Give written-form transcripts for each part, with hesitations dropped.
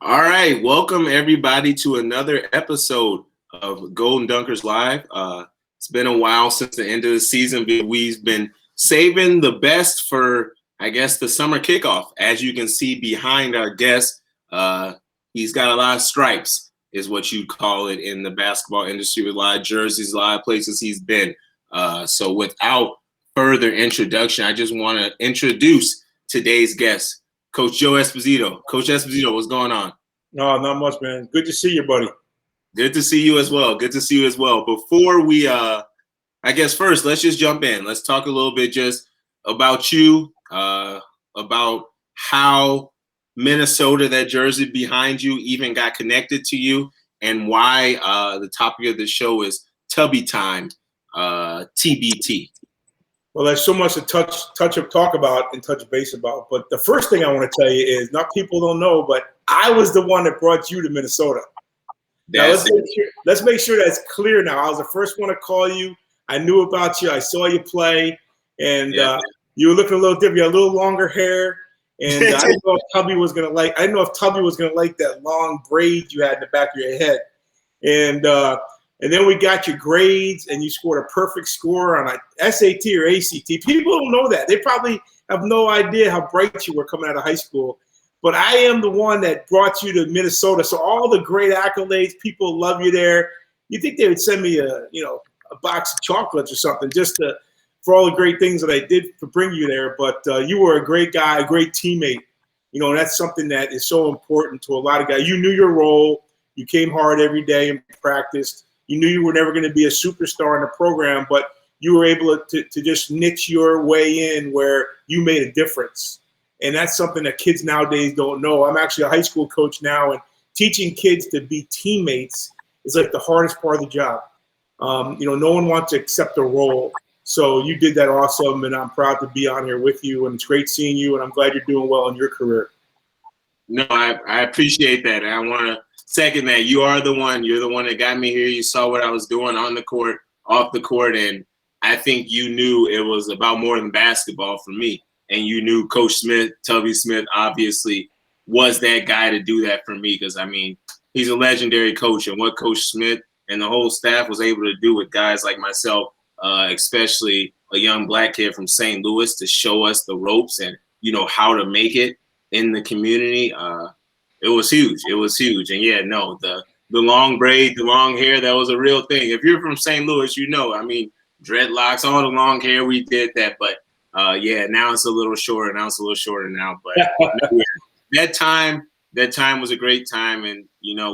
All right, welcome everybody to another episode of Golden Dunkers Live. It's been a while since the end of the season, but we've been saving the best for, I guess, the summer kickoff. As you can see behind our guest, he's got a lot of stripes, is what you'd call it in the basketball industry, with a lot of jerseys, a lot of places he's been. So without further introduction, I just want to introduce today's guest, Coach Joe Esposito. Coach Esposito, what's going on? No, not much, man. Good to see you, buddy. Good to see you as well. Good to see you as well. Before we, I guess first, let's just jump in. Let's talk a little bit just about you, about how Minnesota, that jersey behind you, even got connected to you, and why the topic of the show is TubbyTime TBT. Well, there's so much to talk about and touch base about. But the first thing I want to tell you is, not people don't know, but I was the one that brought you to Minnesota. Now, let's make sure that's clear now. I was the first one to call you. I knew about you. I saw you play, and you were looking a little different. You had a little longer hair, and I didn't know if Tubby was gonna like. I didn't know if Tubby was gonna like that long braid you had in the back of your head, and then we got your grades, and you scored a perfect score on a SAT or ACT. People don't know that. They probably have no idea how bright you were coming out of high school. But I am the one that brought you to Minnesota. So all the great accolades, people love you there. You think they would send me a box of chocolates or something for all the great things that I did to bring you there. But you were a great guy, a great teammate. You know, that's something that is so important to a lot of guys. You knew your role. You came hard every day and practiced. You knew you were never going to be a superstar in the program, but you were able to just niche your way in where you made a difference. And that's something that kids nowadays don't know. I'm actually a high school coach now, and teaching kids to be teammates is like the hardest part of the job. No one wants to accept a role. So you did that awesome, and I'm proud to be on here with you, and it's great seeing you, and I'm glad you're doing well in your career. No, I appreciate that. And I want to second that. You're the one that got me here. You saw what I was doing on the court, off the court, and I think you knew it was about more than basketball for me. And you knew Coach Smith, Tubby Smith, obviously was that guy to do that for me, because, I mean, he's a legendary coach, and what Coach Smith and the whole staff was able to do with guys like myself, especially a young black kid from St. Louis, to show us the ropes and, how to make it in the community. It was huge. It was huge. And yeah, no, the long braid, the long hair, that was a real thing. If you're from St. Louis, dreadlocks, all the long hair, we did that. But now it's a little shorter. But that time was a great time. And,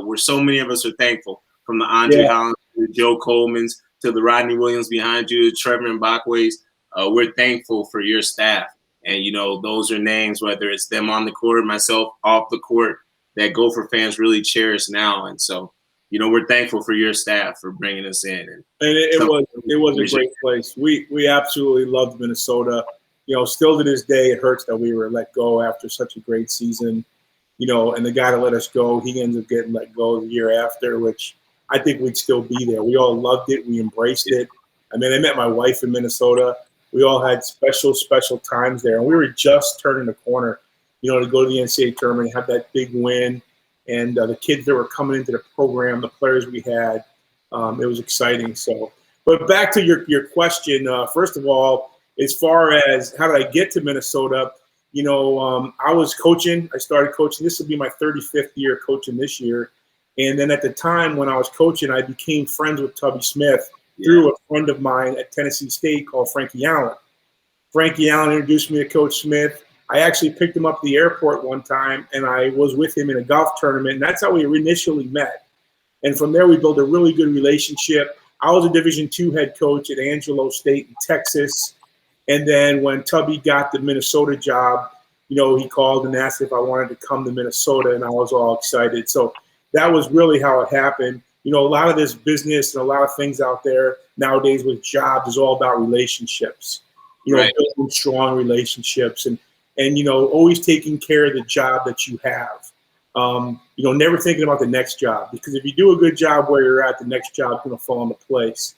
we're so many of us are thankful, from the Andre Hollins to the Joe Colemans to the Rodney Williams behind you, the Trevor Mbakwe's. We're thankful for your staff. And, those are names, whether it's them on the court, myself off the court, that Gopher fans really cherish now. And so, we're thankful for your staff for bringing us in. And it was a great place. We absolutely loved Minnesota. Still to this day, it hurts that we were let go after such a great season. And the guy that let us go, he ended up getting let go the year after, which I think we'd still be there. We all loved it. We embraced it. I mean, I met my wife in Minnesota. We all had special times there. And we were just turning the corner, to go to the NCAA tournament, have that big win. And the kids that were coming into the program, the players we had, it was exciting. So, but back to your question, first of all, as far as how did I get to Minnesota, I was coaching. I started coaching. This will be my 35th year coaching this year. And then at the time when I was coaching, I became friends with Tubby Smith through a friend of mine at Tennessee State called Frankie Allen. Frankie Allen introduced me to Coach Smith. I actually picked him up at the airport one time, and I was with him in a golf tournament, and that's how we initially met. And from there, we built a really good relationship. I was a Division II head coach at Angelo State in Texas. And then when Tubby got the Minnesota job, he called and asked if I wanted to come to Minnesota, and I was all excited. So that was really how it happened. A lot of this business and a lot of things out there nowadays with jobs is all about relationships, building strong relationships and always taking care of the job that you have. Never thinking about the next job, because if you do a good job where you're at, the next job is going to fall into place.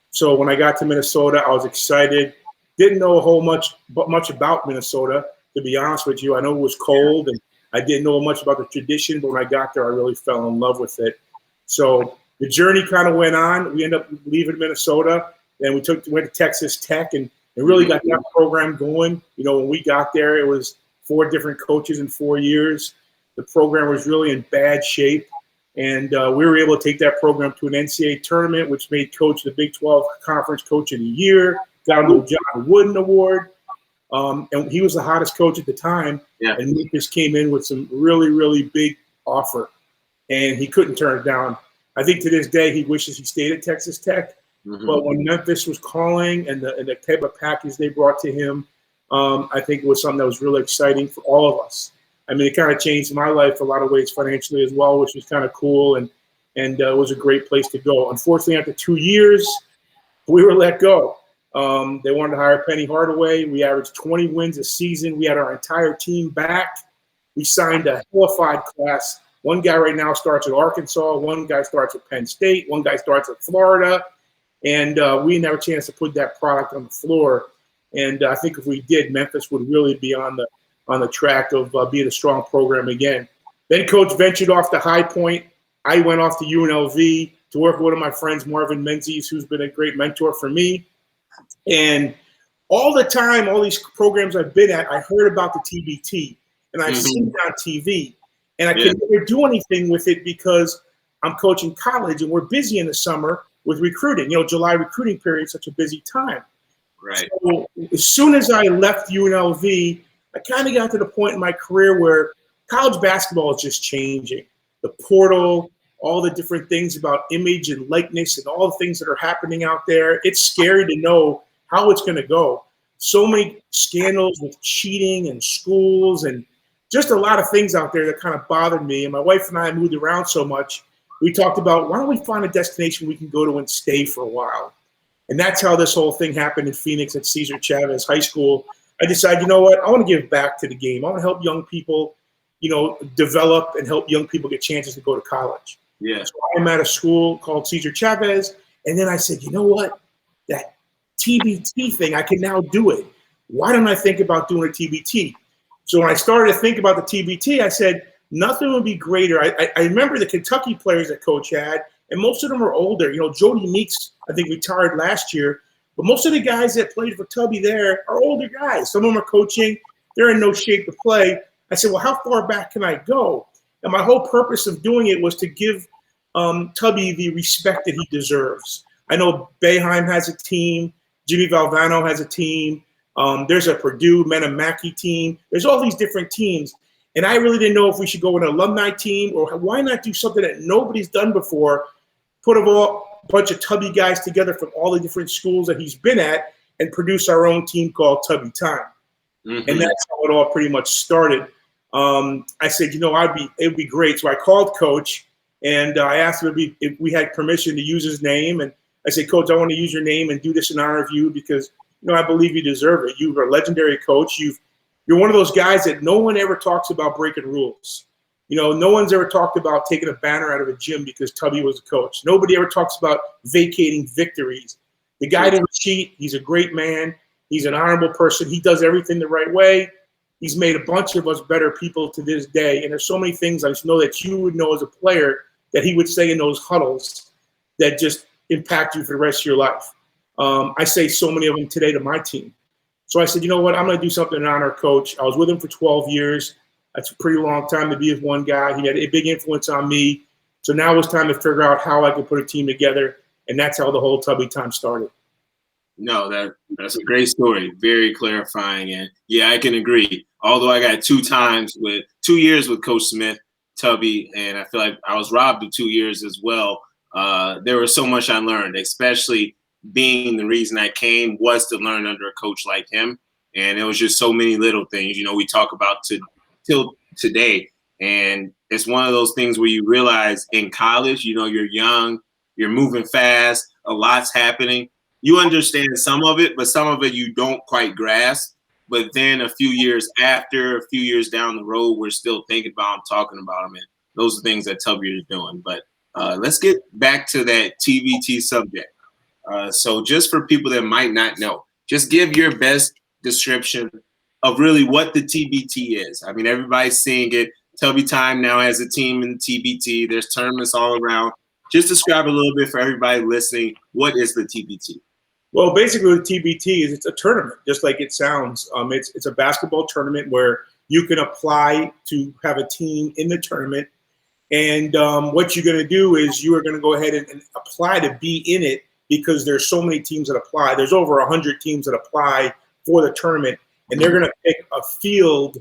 So when I got to Minnesota, I was excited. Didn't know much about Minnesota, to be honest with you. I know it was cold, and I I didn't know much about the tradition, but when I got there, I really fell in love with it. So the journey kind of went on. We ended up leaving Minnesota, and went to Texas Tech and really got that program going. You know, when we got there, it was 4 different coaches in 4 years. The program was really in bad shape. And we were able to take that program to an NCAA tournament, which made Coach the Big 12 Conference Coach of the Year, got him the John Wooden Award. And he was the hottest coach at the time. Yeah. And Memphis came in with some really, really big offer. And he couldn't turn it down. I think to this day he wishes he stayed at Texas Tech. But when Memphis was calling and the type of package they brought to him, I think it was something that was really exciting for all of us. I mean, it kind of changed my life a lot of ways financially as well, which was kind of cool, and it was a great place to go. Unfortunately, after 2 years, we were let go. They wanted to hire Penny Hardaway. We averaged 20 wins a season. We had our entire team back. We signed a qualified class. One guy right now starts at Arkansas. One guy starts at Penn State. One guy starts at Florida. And we didn't have a chance to put that product on the floor. And I think if we did, Memphis would really be on the track of being a strong program again. Then Coach ventured off to High Point. I went off to UNLV to work with one of my friends, Marvin Menzies, who's been a great mentor for me. And all the time, all these programs I've been at, I heard about the TBT, and I've seen it on TV. And I could never do anything with it because I'm coaching college, and we're busy in the summer with recruiting. You know, July recruiting period is such a busy time. Right. So as soon as I left UNLV, I kind of got to the point in my career where college basketball is just changing. The portal, all the different things about image and likeness and all the things that are happening out there. It's scary to know how it's going to go. So many scandals with cheating and schools and just a lot of things out there that kind of bothered me. And my wife and I moved around so much. We talked about, why don't we find a destination we can go to and stay for a while? And that's how this whole thing happened in Phoenix at Cesar Chavez High School. I decided, you know what, I want to give back to the game. I want to help young people, you know, develop and help young people get chances to go to college. Yeah. So I'm at a school called Cesar Chavez. And then I said, you know what, that TBT thing, I can now do it. Why don't I think about doing a TBT? So when I started to think about the TBT, I said, nothing would be greater. I remember the Kentucky players that Coach had, and most of them are older. You know, Jody Meeks, I think, retired last year. But most of the guys that played for Tubby there are older guys. Some of them are coaching. They're in no shape to play. I said, well, how far back can I go? And my whole purpose of doing it was to give Tubby the respect that he deserves. I know Boeheim has a team. Jimmy Valvano has a team. There's a Purdue Menamaki team. There's all these different teams. And I really didn't know if we should go with an alumni team or why not do something that nobody's done before, put a bunch of Tubby guys together from all the different schools that he's been at and produce our own team called TubbyTime. And that's how it all pretty much started. I said, you know, it would be great. So I called Coach and I asked him if we had permission to use his name. And I said, Coach, I want to use your name and do this in honor of you because, you know, I believe you deserve it. You were a legendary coach. You're one of those guys that no one ever talks about breaking rules. You know, no one's ever talked about taking a banner out of a gym because Tubby was a coach. Nobody ever talks about vacating victories. The guy didn't cheat. He's a great man. He's an honorable person. He does everything the right way. He's made a bunch of us better people to this day. And there's so many things I just know that you would know as a player that he would say in those huddles that just impact you for the rest of your life. I say so many of them today to my team. So I said, you know what, I'm going to do something in honor of Coach. I was with him for 12 years. That's a pretty long time to be with one guy. He had a big influence on me. So now it was time to figure out how I could put a team together. And that's how the whole TubbyTime started. No, that's a great story. Very clarifying. And yeah, I can agree. Although I got 2 years with Coach Smith, Tubby, and I feel like I was robbed of 2 years as well. There was so much I learned, especially being the reason I came was to learn under a coach like him. And it was just so many little things, you know, we talk about till today. And it's one of those things where you realize in college, you know, you're young, you're moving fast, a lot's happening. You understand some of it, but some of it you don't quite grasp. But then a few years after, a few years down the road, we're still thinking about them, talking about them. And those are things that Tubby is doing. But let's get back to that TBT subject. So just for people that might not know, just give your best description of really what the TBT is. I mean, everybody's seeing it. TubbyTime now has a team in the TBT. There's tournaments all around. Just describe a little bit for everybody listening. What is the TBT? Well, basically, the TBT is it's a tournament, just like it sounds. It's a basketball tournament where you can apply to have a team in the tournament. And what you're going to do is you are going to go ahead and apply to be in it because there's so many teams that apply. There's over 100 teams that apply for the tournament, and they're going to pick a field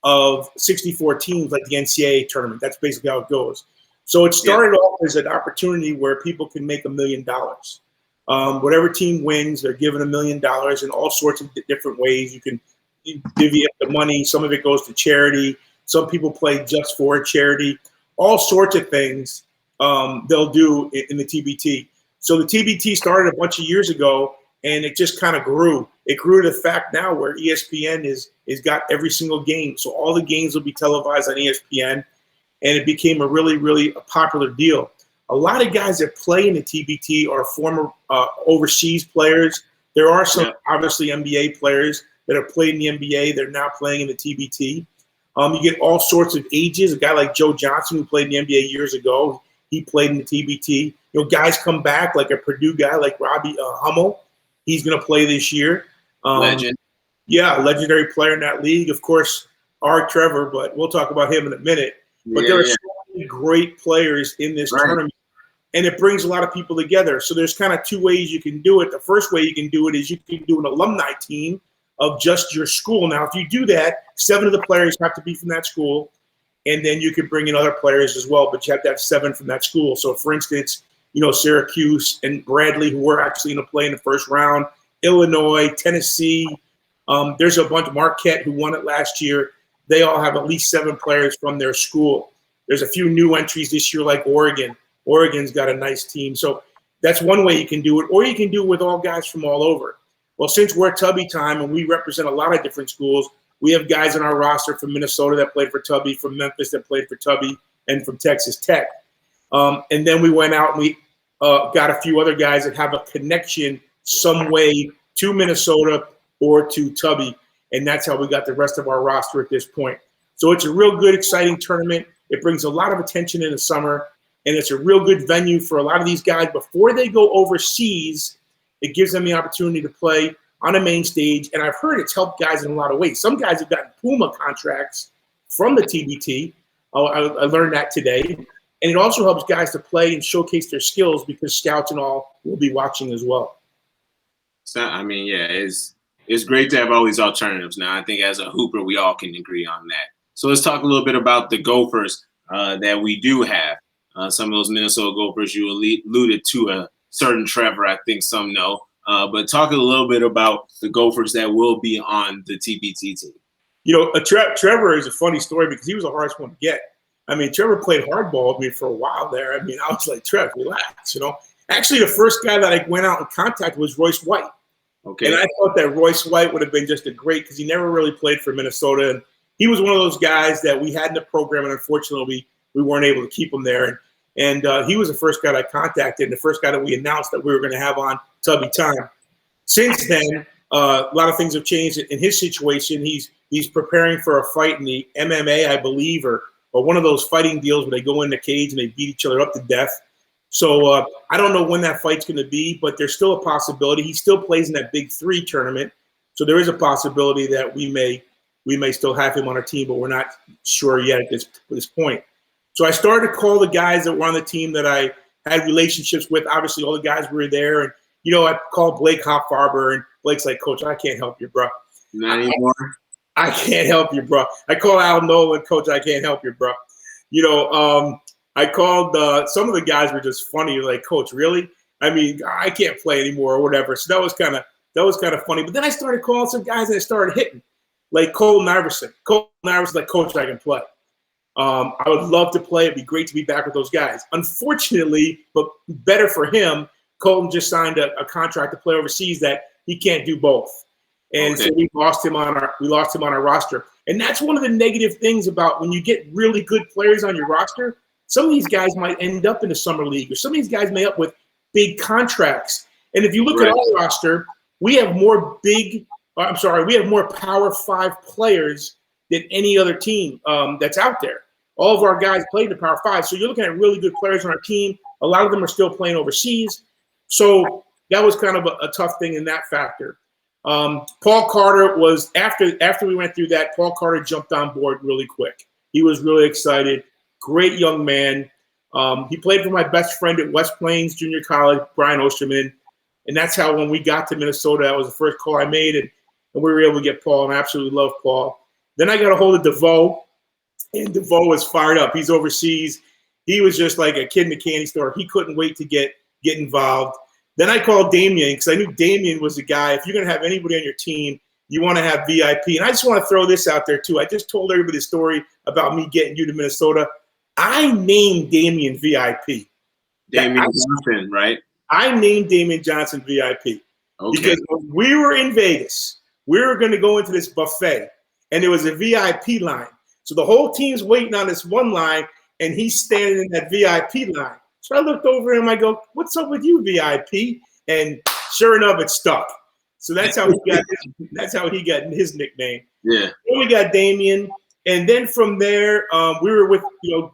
of 64 teams like the NCAA tournament. That's basically how it goes. So it started off as an opportunity where people can make $1 million. Whatever team wins, they're given $1 million in all sorts of different ways. You can divvy up the money. Some of it goes to charity. Some people play just for charity. All sorts of things they'll do in the TBT. So the TBT started a bunch of years ago, and it just kind of grew. It grew to the fact now where ESPN is got every single game. So all the games will be televised on ESPN, and it became a really, really popular deal. A lot of guys that play in the TBT are former overseas players. There are some, obviously, NBA players that have played in the NBA. They're now playing in the TBT. You get all sorts of ages. A guy like Joe Johnson, who played in the NBA years ago, he played in the TBT. You know, guys come back, like a Purdue guy like Robbie Hummel. He's going to play this year. Legend. Yeah, legendary player in that league. Of course, Trevor, but we'll talk about him in a minute. But there are so many great players in this tournament, and it brings a lot of people together. So there's kind of two ways you can do it. The first way you can do it is you can do an alumni team of just your school. Now, if you do that, 7 of the players have to be from that school, and then you can bring in other players as well, but you have to have 7 from that school. So, for instance, you know, Syracuse and Bradley, who were actually going to play in the first round, Illinois, Tennessee. There's a bunch of Marquette who won it last year. They all have at least 7 players from their school. There's a few new entries this year like Oregon. Oregon's got a nice team. So that's one way you can do it, or you can do it with all guys from all over. Well, since we're Tubby-Time and we represent a lot of different schools, we have guys on our roster from Minnesota that played for Tubby, from Memphis that played for Tubby, and from Texas Tech. And then we went out and we got a few other guys that have a connection some way to Minnesota or to Tubby, and that's how we got the rest of our roster at this point. So it's a real good, exciting tournament. It brings a lot of attention in the summer, and it's a real good venue for a lot of these guys. Before they go overseas, it gives them the opportunity to play on a main stage, and I've heard it's helped guys in a lot of ways. Some guys have gotten Puma contracts from the TBT. I learned that today. And it also helps guys to play and showcase their skills because scouts and all will be watching as well. So, I mean, yeah, it's great to have all these alternatives now. I think as a hooper, we all can agree on that. So let's talk a little bit about the Gophers that we do have. Some of those Minnesota Gophers, you alluded to a certain Trevor, I think some know. But talk a little bit about the Gophers that will be on the TBT team. You know, Trevor is a funny story because he was the hardest one to get. I mean, Trevor played hardball with me for a while there. I mean, I was like, Trev, relax, you know. Actually, the first guy that I went out in contact was Royce White. Okay. And I thought that Royce White would have been just a great because he never really played for Minnesota. And he was one of those guys that we had in the program, and unfortunately, we weren't able to keep him there. And he was the first guy that I contacted and the first guy that we announced that we were going to have on Tubby-Time. Since then, a lot of things have changed in his situation. He's preparing for a fight in the MMA, I believe, or one of those fighting deals where they go in the cage and they beat each other up to death. So I don't know when that fight's going to be, but there's still a possibility. He still plays in that Big 3 tournament. So there is a possibility that we may still have him on our team, but we're not sure yet at this point. So I started to call the guys that were on the team that I had relationships with. Obviously, all the guys were there. And, you know, I called Blake Hoffarber, and Blake's like, Coach, I can't help you, bro. Not anymore. I can't help you, bro. I called Al Nolan, Coach, I can't help you, bro. You know, I called some of the guys were just funny, like, Coach, really? I mean, I can't play anymore or whatever. So that was kind of funny. But then I started calling some guys and I started hitting, like Colton Iverson. Colton Iverson, like, Coach, I can play. I would love to play. It'd be great to be back with those guys. Unfortunately, but better for him, Colton just signed a contract to play overseas that he can't do both. And so we lost him on our roster. And that's one of the negative things about when you get really good players on your roster. Some of these guys might end up in the summer league, or some of these guys may end up with big contracts. And if you look at our roster, we have more Power 5 players than any other team that's out there. all of our guys played the Power 5. So you're looking at really good players on our team. A lot of them are still playing overseas. So that was kind of a tough thing in that factor. Paul Carter was, after we went through that, Paul Carter jumped on board really quick. He was really excited. Great young man. He played for my best friend at West Plains Junior College, Brian Osterman. And that's how, when we got to Minnesota, that was the first call I made. And we were able to get Paul, and I absolutely love Paul. Then I got a hold of DeVoe, and DeVoe was fired up. He's overseas. He was just like a kid in a candy store. He couldn't wait to get involved. Then I called Damien, because I knew Damien was the guy. If you're going to have anybody on your team, you want to have VIP. And I just want to throw this out there, too. I just told everybody the story about me getting you to Minnesota. I named Damien VIP. Damien Johnson, right? I named Damien Johnson VIP. Okay. Because when we were in Vegas, we were going to go into this buffet, and there was a VIP line. So the whole team's waiting on this one line, and he's standing in that VIP line. So I looked over him. I go, "What's up with you, VIP?" And sure enough, it stuck. So that's how he got his nickname. Yeah. Then we got Damien, and then from there, we were with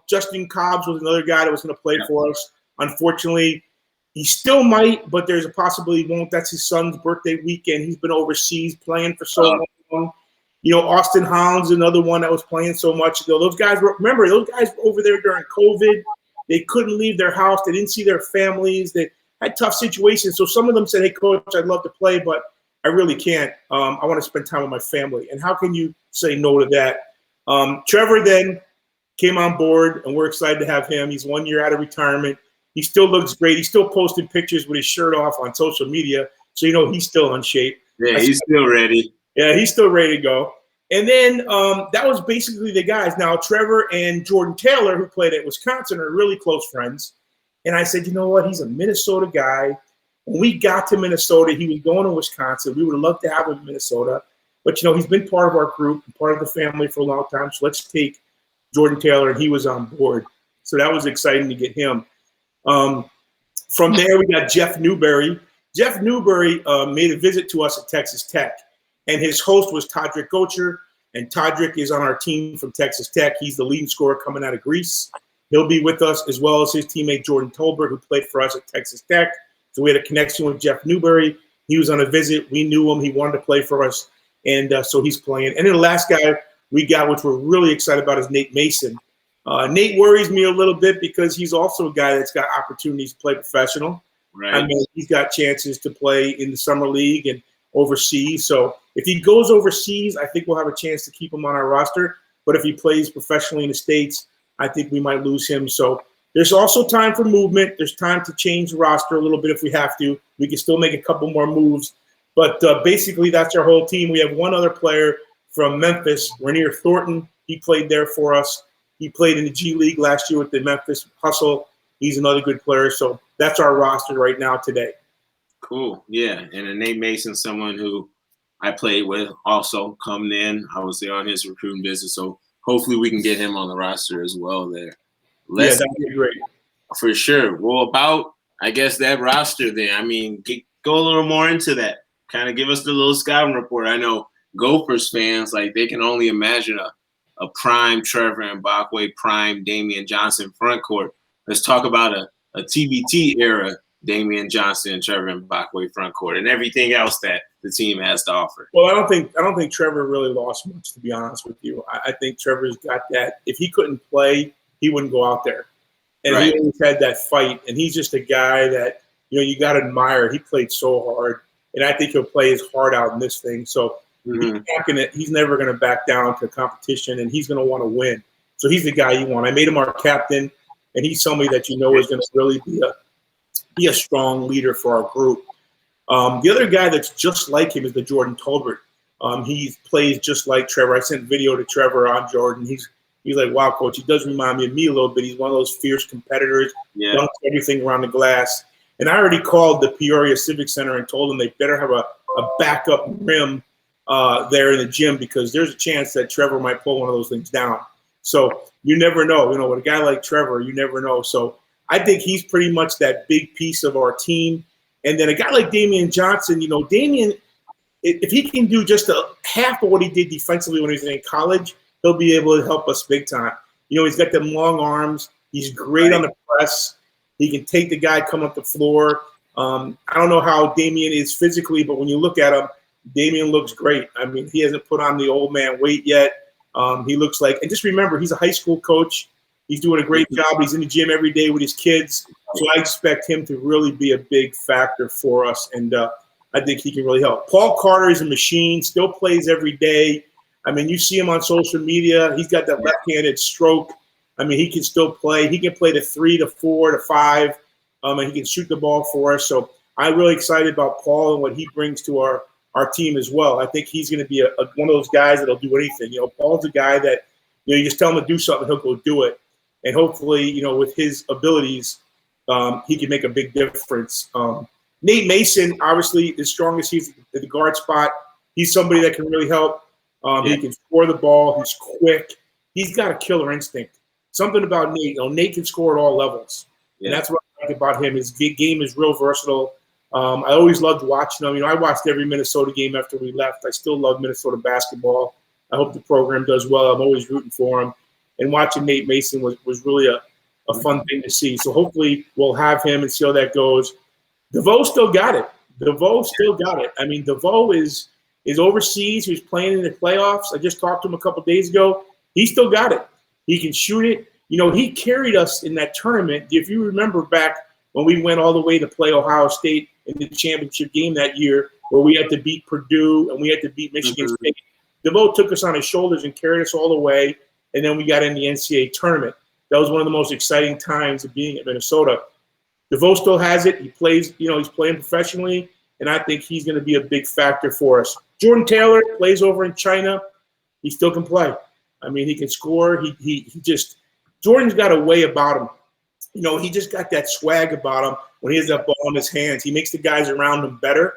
Justin Cobbs was another guy that was going to play for us. Unfortunately, he still might, but there's a possibility he won't. That's his son's birthday weekend. He's been overseas playing for so long. Austin Hollins, another one that was playing so much ago. Those guys were over there during COVID. They couldn't leave their house. They didn't see their families. They had tough situations. So some of them said, "Hey, coach, I'd love to play, but I really can't. I want to spend time with my family." And how can you say no to that? Trevor then came on board, and we're excited to have him. He's 1 year out of retirement. He still looks great. He's still posting pictures with his shirt off on social media. So, he's still in shape. Yeah, he's still ready. Yeah, he's still ready to go. And then that was basically the guys. Now, Trevor and Jordan Taylor, who played at Wisconsin, are really close friends. And I said, you know what? He's a Minnesota guy. When we got to Minnesota, he was going to Wisconsin. We would have loved to have him in Minnesota. But, he's been part of our group and part of the family for a long time. So let's take Jordan Taylor, and he was on board. So that was exciting to get him. From there, we got Jeff Newberry. Jeff Newberry made a visit to us at Texas Tech. And his host was Todrick Gocher, and Todrick is on our team from Texas Tech. He's the leading scorer coming out of Greece. He'll be with us, as well as his teammate Jordan Tolbert, who played for us at Texas Tech. So we had a connection with Jeff Newberry. He was on a visit. We knew him. He wanted to play for us, and so he's playing. And then the last guy we got, which we're really excited about, is Nate Mason. Nate worries me a little bit because he's also a guy that's got opportunities to play professional. Right. I mean, he's got chances to play in the summer league and overseas. So if he goes overseas, I think we'll have a chance to keep him on our roster. But if he plays professionally in the States, I think we might lose him. So there's also time for movement. There's time to change the roster a little bit if we have to. We can still make a couple more moves. But basically, that's our whole team. We have one other player from Memphis, Rainier Thornton. He played there for us. He played in the G League last year with the Memphis Hustle. He's another good player. So that's our roster right now today. Cool. Yeah. And Nate Mason, someone who I played with, also coming in. I was there on his recruiting visit. So hopefully we can get him on the roster as well there. Yeah, that'd be great. For sure. Well, about, I guess, that roster then. I mean, go a little more into that. Kind of give us the little scouting report. I know Gophers fans, like, they can only imagine a prime Trevor Mbakwe, prime Damian Johnson front court. Let's talk about a TBT era Damian Johnson and Trevor Mbakwe front court and everything else that the team has to offer. Well, I don't think Trevor really lost much, to be honest with you. I think Trevor's got that. If he couldn't play, he wouldn't go out there. And Right. He always had that fight. And he's just a guy that, you got to admire. He played so hard. And I think he'll play his heart out in this thing. So he's never going to back down to competition, and he's going to want to win. So he's the guy you want. I made him our captain, and he's somebody that is going to really be a strong leader for our group. The other guy that's just like him is the Jordan Tolbert. He plays just like Trevor. I sent video to Trevor on Jordan. He's like, wow, coach, he does remind me of me a little bit. He's one of those fierce competitors, dunks everything around the glass. And I already called the Peoria Civic Center and told them they better have a backup rim there in the gym, because there's a chance that Trevor might pull one of those things down. So you never know. With a guy like Trevor, you never know. So I think he's pretty much that big piece of our team. And then a guy like Damian Johnson, Damian, if he can do just half of what he did defensively when he was in college, he'll be able to help us big time. You know, he's got them long arms. He's great on the press. He can take the guy, come up the floor. I don't know how Damian is physically, but when you look at him, Damian looks great. I mean, he hasn't put on the old man weight yet. He looks like, and just remember, he's a high school coach. He's doing a great job. He's in the gym every day with his kids. So I expect him to really be a big factor for us. And I think he can really help. Paul Carter is a machine, still plays every day. I mean, you see him on social media. He's got that left-handed stroke. I mean, he can still play. He can play the 3, the 4, the 5, and he can shoot the ball for us. So I'm really excited about Paul and what he brings to our team as well. I think he's going to be one of those guys that'll do anything. You know, Paul's a guy that, you know, you just tell him to do something, he'll go do it. And hopefully, you know, with his abilities, he can make a big difference. Nate Mason, obviously, as strong as he's at the guard spot, he's somebody that can really help. He can score the ball. He's quick. He's got a killer instinct. Something about Nate. You know, Nate can score at all levels. And that's what I like about him. His game is real versatile. I always loved watching him. You know, I watched every Minnesota game after we left. I still love Minnesota basketball. I hope the program does well. I'm always rooting for him. And watching Nate Mason was really a fun thing to see. So hopefully we'll have him and see how that goes. DeVoe still got it. I mean, DeVoe is overseas. He was playing in the playoffs. I just talked to him a couple days ago. He still got it. He can shoot it. You know, he carried us in that tournament. If you remember back when we went all the way to play Ohio State in the championship game that year, where we had to beat Purdue and we had to beat Michigan State, DeVoe took us on his shoulders and carried us all the way. And then we got in the NCAA tournament. That was one of the most exciting times of being at Minnesota. DeVoe still has it. He plays, you know, he's playing professionally, and I think he's going to be a big factor for us. Jordan Taylor plays over in China. He still can play. I mean, he can score. He just – Jordan's got a way about him. You know, he just got that swag about him when he has that ball in his hands. He makes the guys around him better,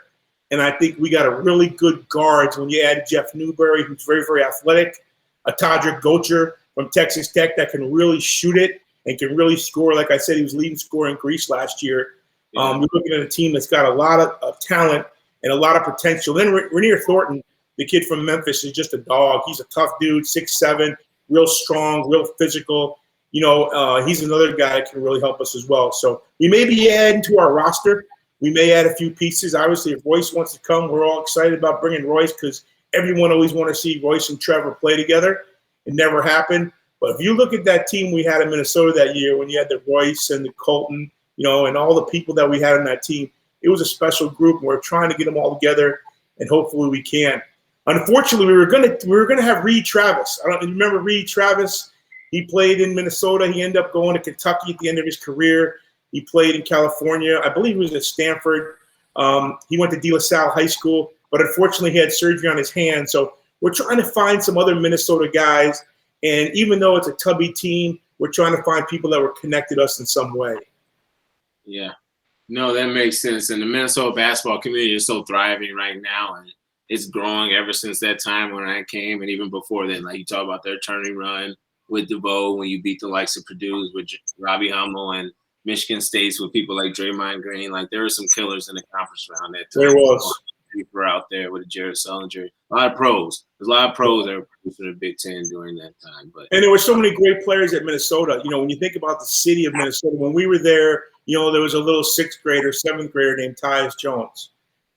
and I think we got a really good guards when you add Jeff Newberry, who's very, very athletic, a Todrick Gocher from Texas Tech that can really shoot it and can really score. Like I said, he was leading scorer in Greece last year. We're looking at a team that's got a lot of talent and a lot of potential. Then Rainier Thornton, the kid from Memphis, is just a dog. He's a tough dude, 6'7", real strong, real physical. You know, he's another guy that can really help us as well. So we may be adding to our roster. We may add a few pieces. Obviously, if Royce wants to come, we're all excited about bringing Royce because everyone always want to see Royce and Trevor play together. It never happened. But if you look at that team we had in Minnesota that year when you had the Royce and the Colton, you know, and all the people that we had in that team, it was a special group. And we're trying to get them all together, and hopefully we can. Unfortunately, we were gonna have Reed Travis. I don't remember Reed Travis. He played in Minnesota. He ended up going to Kentucky at the end of his career. He played in California. I believe he was at Stanford. He went to De La Salle High School, but unfortunately he had surgery on his hand. So we're trying to find some other Minnesota guys. And even though it's a Tubby team, we're trying to find people that were connected to us in some way. Yeah. No, that makes sense. And the Minnesota basketball community is so thriving right now. And it's growing ever since that time when I came. And even before then, like you talk about their turning run with DeVoe when you beat the likes of Purdue with Robbie Hummel and Michigan State's with people like Draymond Green. Like there were some killers in the conference around that time. There was. People out there with Jared Sullinger. A lot of pros. There's a lot of pros that were producing the Big Ten during that time. And there were so many great players at Minnesota. You know, when you think about the city of Minnesota, when we were there, you know, there was a little 6th grader, 7th grader named Tyus Jones.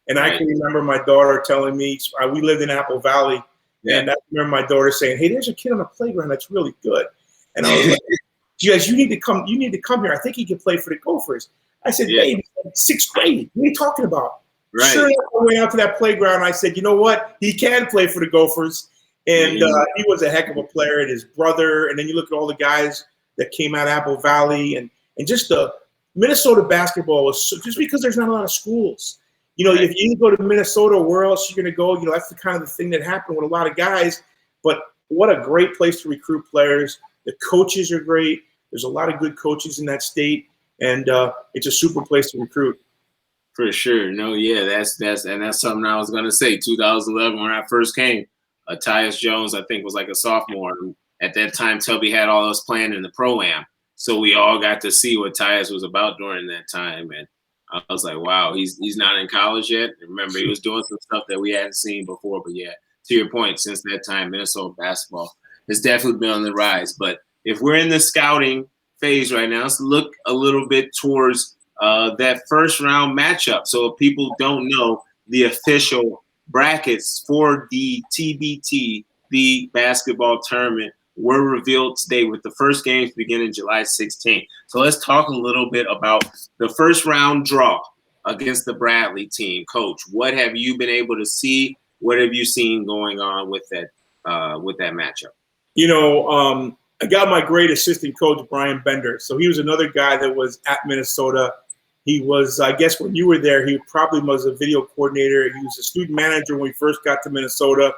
And I can remember my daughter telling me, we lived in Apple Valley, and I remember my daughter saying, "Hey, there's a kid on the playground that's really good." And I was like, "Guys, you need to come here. I think he can play for the Gophers." I said, "Baby, 6th grade. What are you talking about?" Right. Sure enough, I went out to that playground and I said, "You know what? He can play for the Gophers." And he was a heck of a player, and his brother. And then you look at all the guys that came out of Apple Valley, and just the Minnesota basketball was just because there's not a lot of schools. You know, if you go to Minnesota, where else you're going to go? You know, that's the kind of the thing that happened with a lot of guys. But what a great place to recruit players. The coaches are great. There's a lot of good coaches in that state, and it's a super place to recruit. For sure. No, yeah, that's something I was gonna say. 2011 when I first came, Tyus Jones, I think, was like a sophomore. At that time, Tubby had all us playing in the Pro-Am. So we all got to see what Tyus was about during that time. And I was like, wow, he's not in college yet. Remember, he was doing some stuff that we hadn't seen before. But yeah, to your point, since that time, Minnesota basketball has definitely been on the rise. But if we're in the scouting phase right now, let's look a little bit towards that first round matchup. So if people don't know, the official brackets for the TBT, the basketball tournament, were revealed today with the first games beginning July 16th. So let's talk a little bit about the first round draw against the Bradley team. Coach, what have you been able to see? What have you seen going on with that matchup? I got my great assistant coach, Brian Bender. So he was another guy that was at Minnesota. He was, I guess when you were there, he probably was a video coordinator. He was a student manager when we first got to Minnesota.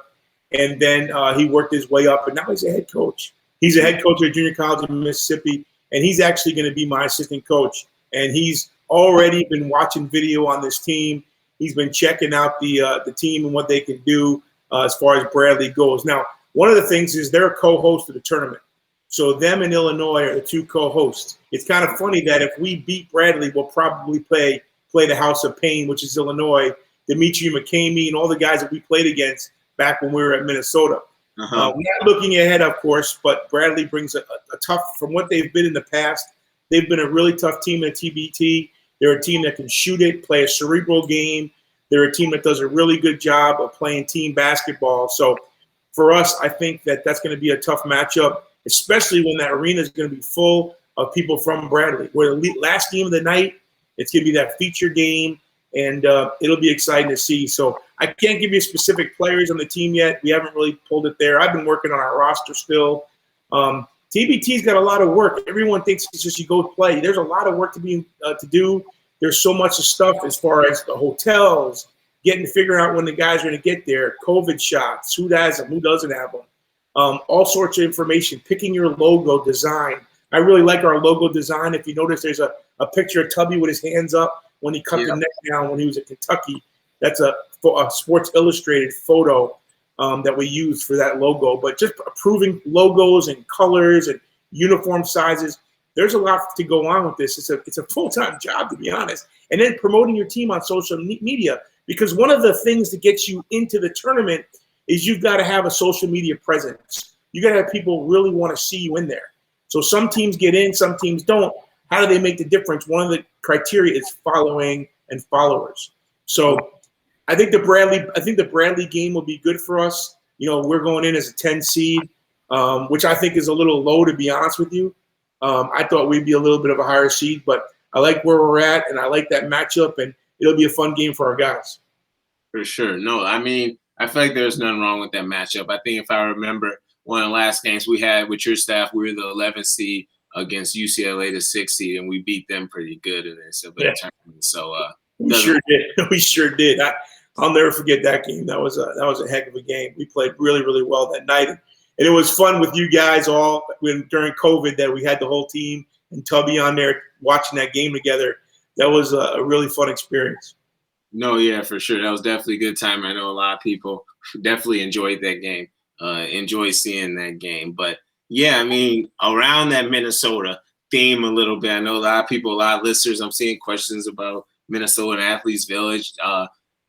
And then he worked his way up, and now he's a head coach. He's a head coach at junior college in Mississippi, and he's actually going to be my assistant coach. And he's already been watching video on this team. He's been checking out the team and what they can do as far as Bradley goes. Now, one of the things is they're a co-host of the tournament. So them and Illinois are the two co-hosts. It's kind of funny that if we beat Bradley, we'll probably play the House of Pain, which is Illinois, Dimitri McCamey, and all the guys that we played against back when we were at Minnesota. We're not looking ahead, of course, but Bradley brings a tough, from what they've been in the past, they've been a really tough team at TBT. They're a team that can shoot it, play a cerebral game. They're a team that does a really good job of playing team basketball. So for us, I think that's going to be a tough matchup, especially when that arena is going to be full of people from Bradley. Where the last game of the night, it's going to be that feature game, and it'll be exciting to see. So I can't give you specific players on the team yet. We haven't really pulled it there. I've been working on our roster still. TBT's got a lot of work. Everyone thinks it's just you go play. There's a lot of work to do. There's so much of stuff as far as the hotels, figuring out when the guys are going to get there, COVID shots, who has them, who doesn't have them, all sorts of information, picking your logo design. I really like our logo design. If you notice, there's a picture of Tubby with his hands up when he cut the neck down when he was at Kentucky. That's a Sports Illustrated photo that we use for that logo. But just approving logos and colors and uniform sizes, there's a lot to go on with this. It's a full-time job, to be honest. And then promoting your team on social media, because one of the things that gets you into the tournament is you've got to have a social media presence. You got to have people really want to see you in there. So some teams get in, some teams don't. How do they make the difference? One of the criteria is following and followers. So I think the Bradley game will be good for us. We're going in as a 10 seed, which I think is a little low, to be honest with you. I thought we'd be a little bit of a higher seed, but I like where we're at, and I like that matchup, and it'll be a fun game for our guys. For sure. No, I mean, I feel like there's nothing wrong with that matchup. I think if I remember one of the last games we had with your staff, we were the 11th seed against UCLA, the 6th seed, and we beat them pretty good in this tournament. So we sure did. We sure did. I'll never forget that game. That was a heck of a game. We played really, really well that night, and it was fun with you guys all during COVID that we had the whole team and Tubby on there watching that game together. That was a really fun experience. No, yeah, for sure. That was definitely a good time. I know a lot of people definitely enjoyed that game, enjoy seeing that game. But, yeah, I mean, around that Minnesota theme a little bit, I know a lot of listeners, I'm seeing questions about Minnesota and Athletes Village.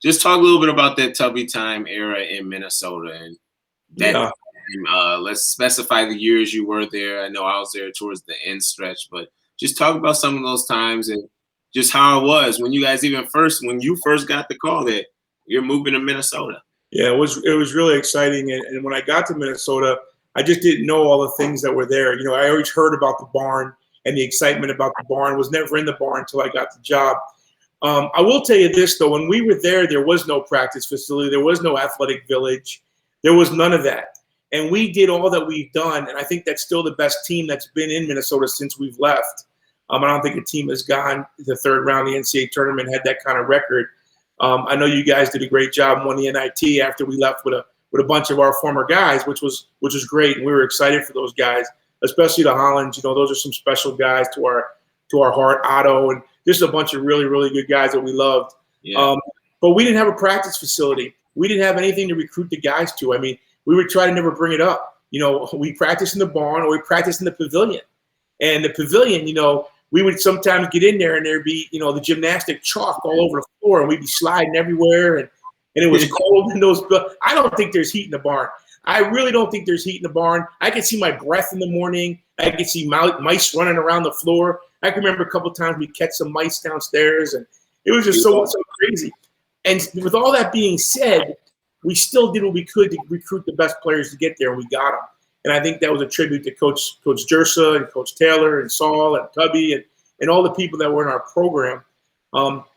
Just talk a little bit about that TubbyTime era in Minnesota. And that let's specify the years you were there. I know I was there towards the end stretch, but just talk about some of those times and just how it was when you guys when you first got the call that you're moving to Minnesota. Yeah, it was really exciting. And when I got to Minnesota, I just didn't know all the things that were there. I always heard about the barn and the excitement about the barn. Was never in the barn until I got the job. I will tell you this, though. When we were there was no practice facility. There was no athletic village. There was none of that. And we did all that we've done. And I think that's still the best team that's been in Minnesota since we've left. I don't think a team has gone to the third round of the NCAA tournament, had that kind of record. I know you guys did a great job and won the NIT after we left with a bunch of our former guys, which was great. And we were excited for those guys, especially the Hollands. Those are some special guys to our heart. Otto, and just a bunch of really, really good guys that we loved. Yeah. But we didn't have a practice facility. We didn't have anything to recruit the guys to. I mean, we would try to never bring it up. We practiced in the barn or we practiced in the pavilion. And the pavilion, we would sometimes get in there and there'd be, the gymnastic chalk all over the floor, and we'd be sliding everywhere. And it was cold in those. I don't think there's heat in the barn. I really don't think there's heat in the barn. I can see my breath in the morning. I could see mice running around the floor. I can remember a couple of times we catch some mice downstairs, and it was just so crazy. And with all that being said, we still did what we could to recruit the best players to get there, and we got them. And I think that was a tribute to Coach Jersa and Coach Taylor and Saul and Tubby and all the people that were in our program.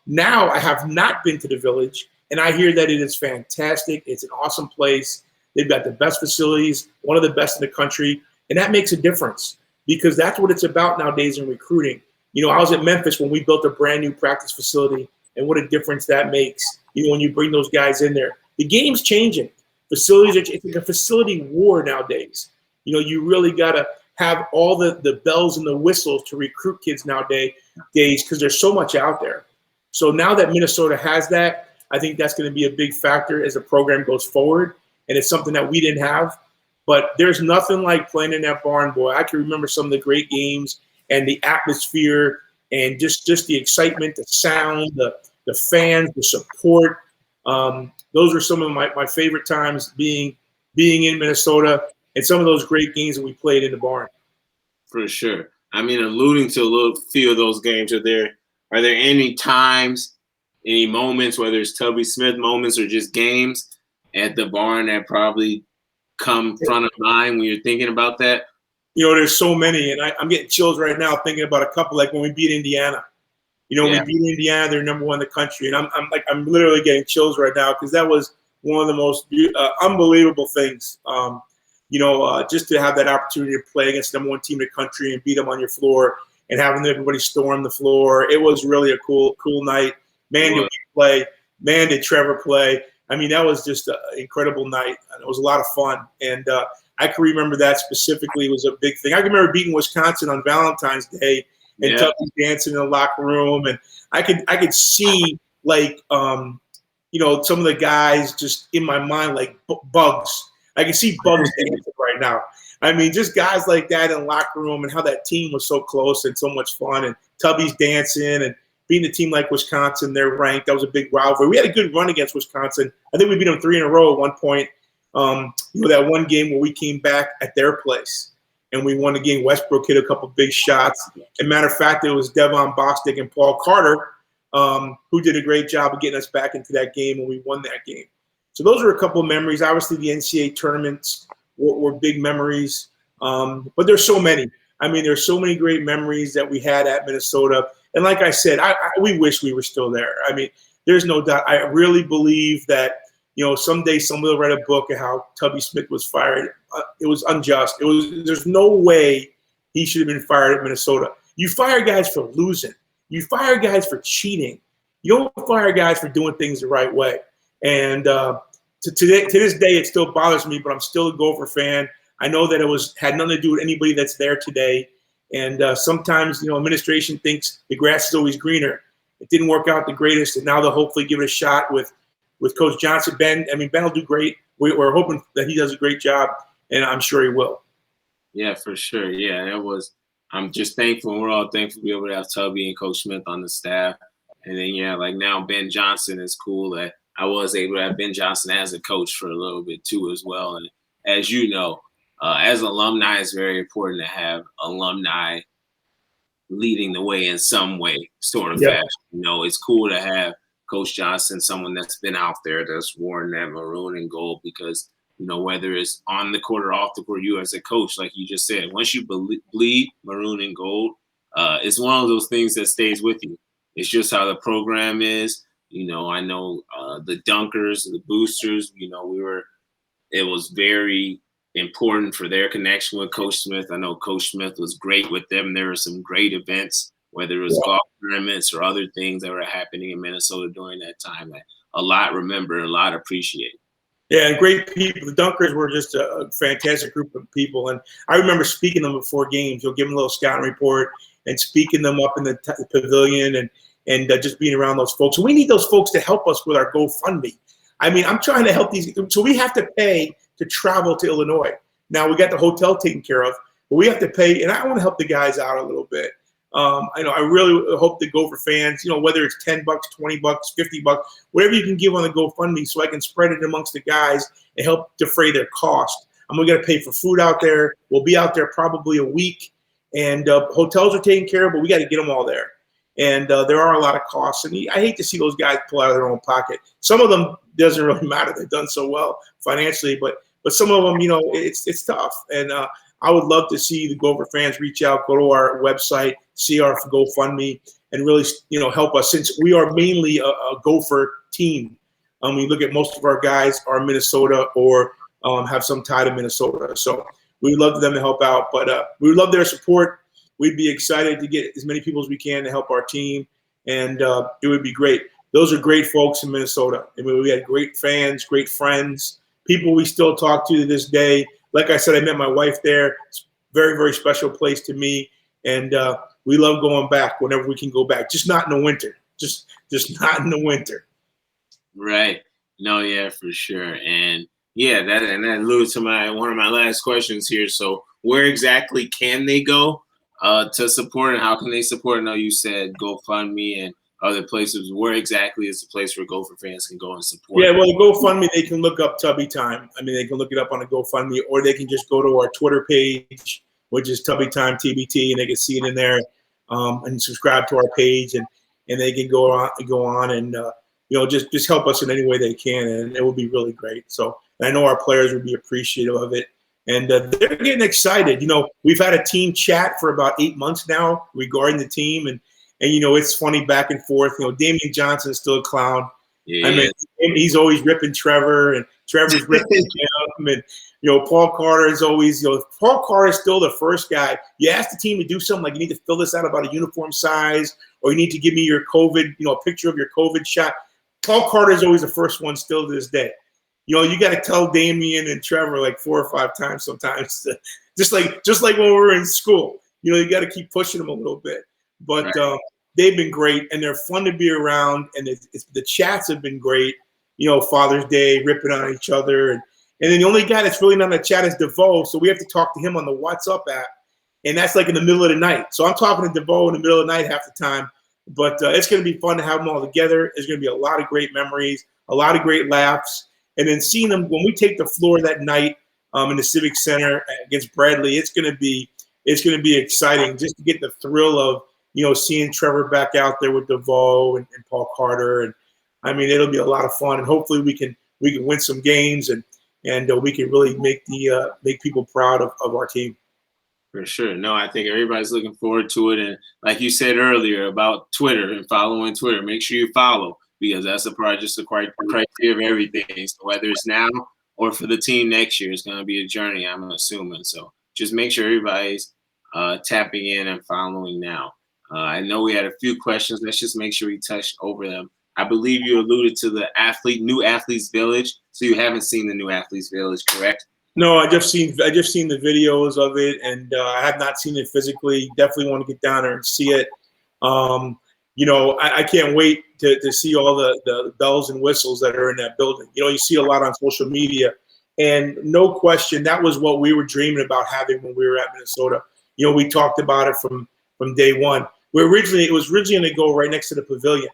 Now I have not been to the Village, and I hear that it is fantastic. It's an awesome place. They've got the best facilities, one of the best in the country, and that makes a difference because that's what it's about nowadays in recruiting. You know, I was at Memphis when we built a brand new practice facility, and what a difference that makes, you know, when you bring those guys in there. The game's changing. Facilities, it's like a facility war nowadays. You know, you really got to have all the bells and the whistles to recruit kids nowadays because there's so much out there. So now that Minnesota has that, I think that's going to be a big factor as the program goes forward. And it's something that we didn't have. But there's nothing like playing in that barn, boy. I can remember some of the great games and the atmosphere and just the excitement, the sound, the fans, the support. Those are some of my favorite times being in Minnesota and some of those great games that we played in the barn. For sure. I mean, alluding to a few of those games, are there any times, any moments, whether it's Tubby Smith moments or just games at the barn that probably come front of mind when you're thinking about that? You know, there's so many, and I'm getting chills right now thinking about a couple, like when we beat Indiana. You know, we beat Indiana, they're number 1 in the country, and I'm literally getting chills right now because that was one of the most unbelievable things. You know, just to have that opportunity to play against the number 1 team in the country and beat them on your floor and having everybody storm the floor. It was really a cool night. Man, did we play. Man, did Trevor play. I mean, that was just an incredible night. And it was a lot of fun. And I can remember that specifically. It was a big thing. I can remember beating Wisconsin on Valentine's Day and Tubby dancing in the locker room. And I could see, like, you know, some of the guys just in my mind, like bugs. I can see bugs dancing right now. I mean, just guys like that in the locker room and how that team was so close and so much fun. And Tubby's dancing and beating a team like Wisconsin, they're ranked. That was a big rivalry. We had a good run against Wisconsin. I think we beat them 3 in a row at one point. You know, that one game where we came back at their place and we won the game. Westbrook hit a couple big shots. As a matter of fact, it was Devon Bostic and Paul Carter who did a great job of getting us back into that game, and we won that game. So those are a couple of memories. Obviously, the NCAA tournaments were big memories, but there's so many. I mean, there's so many great memories that we had at Minnesota. And like I said, we wish we were still there. I mean, there's no doubt. I really believe that, you know, someday somebody will write a book of how Tubby Smith was fired. It was unjust. There's no way he should have been fired at Minnesota. You fire guys for losing. You fire guys for cheating. You don't fire guys for doing things the right way. And to this day, it still bothers me, but I'm still a Gopher fan. I know that it had nothing to do with anybody that's there today. And sometimes, you know, administration thinks the grass is always greener. It didn't work out the greatest, and now they'll hopefully give it a shot with Coach Johnson. Ben will do great. We're hoping that he does a great job, and I'm sure he will. Yeah, for sure. Yeah, I'm just thankful. We're all thankful to be able to have Tubby and Coach Smith on the staff. And then, like now Ben Johnson is cool that I was able to have Ben Johnson as a coach for a little bit too as well. And as you know, as alumni, it's very important to have alumni leading the way in some way, sort of fashion. You know, it's cool to have Coach Johnson, someone that's been out there, that's worn that maroon and gold, because, you know, whether it's on the court or off the court, you as a coach, like you just said, once you bleed maroon and gold, it's one of those things that stays with you. It's just how the program is. You know, I know the Dunkers, the Boosters, you know, it was very important for their connection with Coach Smith. I know Coach Smith was great with them. There were some great events, whether it was golf tournaments or other things that were happening in Minnesota during that time. A lot remember, a lot appreciate. Yeah, and great people. The Dunkers were just a fantastic group of people. And I remember speaking to them before games. You'll give them a little scouting report and speaking them up in the pavilion and just being around those folks. So we need those folks to help us with our GoFundMe. I mean, I'm trying to help these. So we have to pay to travel to Illinois. Now we got the hotel taken care of, but we have to pay. And I want to help the guys out a little bit. I really hope the Gopher fans, you know, whether it's $10, $20, $50, whatever you can give on the GoFundMe, so I can spread it amongst the guys and help defray their cost. I'm going to pay for food out there. We'll be out there probably a week, and hotels are taken care of, but we got to get them all there. And there are a lot of costs, and I hate to see those guys pull out of their own pocket. Some of them doesn't really matter; they've done so well financially, but some of them, it's tough. And I would love to see the Gopher fans reach out, go to our website, see our GoFundMe, and really, help us, since we are mainly a Gopher team. We look at most of our guys are Minnesota or have some tie to Minnesota. So we would love them to help out, but we would love their support. We'd be excited to get as many people as we can to help our team, and it would be great. Those are great folks in Minnesota. I mean, we had great fans, great friends, people we still talk to this day. Like I said, I met my wife there. It's a very, very special place to me, and we love going back whenever we can go back. Just not in the winter. Just not in the winter. Right. No, yeah, for sure. And yeah, that alludes to one of my last questions here. So where exactly can they go to support, and how can they support? I know you said GoFundMe and other places. Where exactly is the place where Gopher fans can go and support? Yeah, well, the GoFundMe, they can look up TubbyTime. I mean, they can look it up on a GoFundMe, or they can just go to our Twitter page, which is TubbyTime TBT, and they can see it in there, and subscribe to our page, and they can go on and just help us in any way they can, and it will be really great. So I know our players would be appreciative of it, and they're getting excited. We've had a team chat for about 8 months now regarding the team, and it's funny back and forth. Damian Johnson's still a clown. Yeah. I mean, he's always ripping Trevor, and Trevor's ripping him, and Paul Carter is always, Paul Carter is still the first guy. You ask the team to do something like, you need to fill this out about a uniform size, or you need to give me your COVID, a picture of your COVID shot. Paul Carter is always the first one still to this day. You got to tell Damian and Trevor like 4 or 5 times sometimes, just like when we were in school. You got to keep pushing them a little bit. But they've been great, and they're fun to be around, and the chats have been great. Father's Day, ripping on each other, and then the only guy that's really not in the chat is DeVoe, so we have to talk to him on the WhatsApp app, and that's like in the middle of the night. So I'm talking to DeVoe in the middle of the night half the time. But it's going to be fun to have them all together. There's going to be a lot of great memories, a lot of great laughs. And then seeing them when we take the floor that night in the Civic Center against Bradley, it's going to be exciting just to get the thrill of, seeing Trevor back out there with DeVoe and Paul Carter. And I mean, it'll be a lot of fun. And hopefully we can win some games, and we can really make people proud of our team. For sure. No, I think everybody's looking forward to it. And like you said earlier about Twitter and following Twitter, make sure you follow, because that's a part, just a criteria of everything. So whether it's now or for the team next year, it's going to be a journey, I'm assuming. So just make sure everybody's tapping in and following now. I know we had a few questions. Let's just make sure we touch over them. I believe you alluded to the New Athletes Village. So you haven't seen the New Athletes Village, correct? No, I just seen the videos of it, and I have not seen it physically. Definitely want to get down there and see it. I can't wait to see all the bells and whistles that are in that building. You see a lot on social media, and no question, that was what we were dreaming about having when we were at Minnesota. We talked about it from day one. It was originally going to go right next to the pavilion,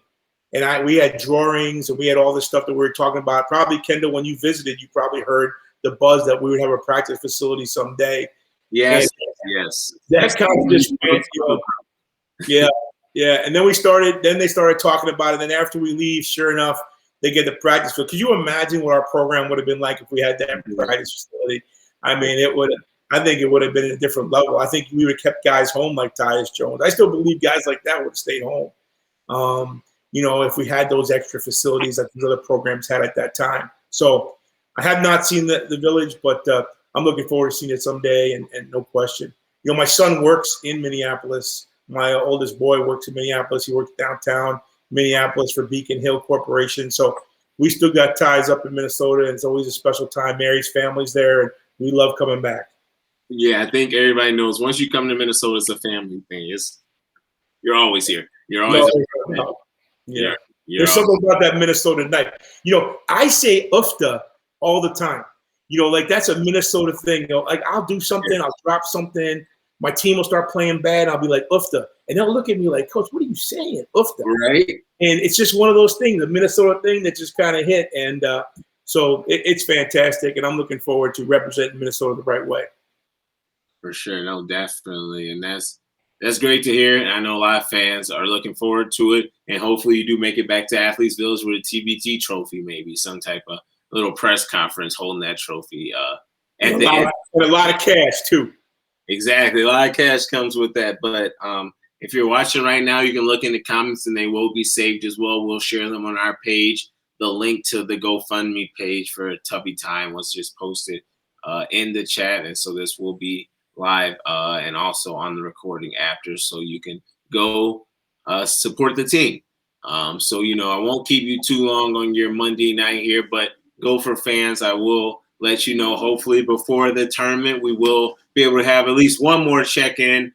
and we had drawings, and we had all this stuff that we were talking about. Probably, Kendal, when you visited, you probably heard the buzz that we would have a practice facility someday. Yes. That kind of just went, yeah. And then they started talking about it. And then after we leave, sure enough, they get the practice facility. Could you imagine what our program would have been like if we had that practice facility? I mean, I think it would have been at a different level. I think we would have kept guys home like Tyus Jones. I still believe guys like that would have stayed home. If we had those extra facilities that these other programs had at that time. So I have not seen the village, but I'm looking forward to seeing it someday, and no question. My son works in Minneapolis. My oldest boy works in Minneapolis. He works downtown Minneapolis for Beacon Hill Corporation. So we still got ties up in Minnesota, and it's always a special time. Mary's family's there, and we love coming back. Yeah, I think everybody knows once you come to Minnesota, it's a family thing. You're always here. You're always here. There's something about that Minnesota night. I say UFTA all the time. Like that's a Minnesota thing. Like I'll do something, I'll drop something, my team will start playing bad, I'll be like, UFTA. And they'll look at me like, Coach, what are you saying? UFTA. Right. And it's just one of those things, the Minnesota thing that just kind of hit. And So it's fantastic, and I'm looking forward to representing Minnesota the right way. For sure, no, definitely, and that's great to hear. And I know a lot of fans are looking forward to it, and hopefully you do make it back to Athletes Village with a TBT trophy, maybe some type of little press conference holding that trophy. At the end. And a lot of cash too. Exactly, a lot of cash comes with that. But if you're watching right now, you can look in the comments, and they will be saved as well. We'll share them on our page. The link to the GoFundMe page for TubbyTime was just posted in the chat, and so this will be live and also on the recording after, so you can go support the team. So I won't keep you too long on your Monday night here, but Gopher fans, I will let you know, hopefully before the tournament, we will be able to have at least one more check-in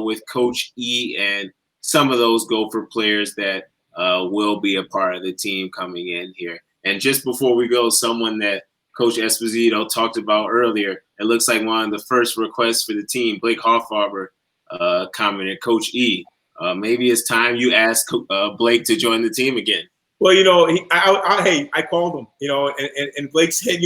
with Coach E and some of those Gopher players that will be a part of the team coming in here. And just before we go, someone that Coach Esposito talked about earlier, it looks like one of the first requests for the team, Blake Hoffarber, commented, Coach E, maybe it's time you ask Blake to join the team again. Well, I called him, and Blake said,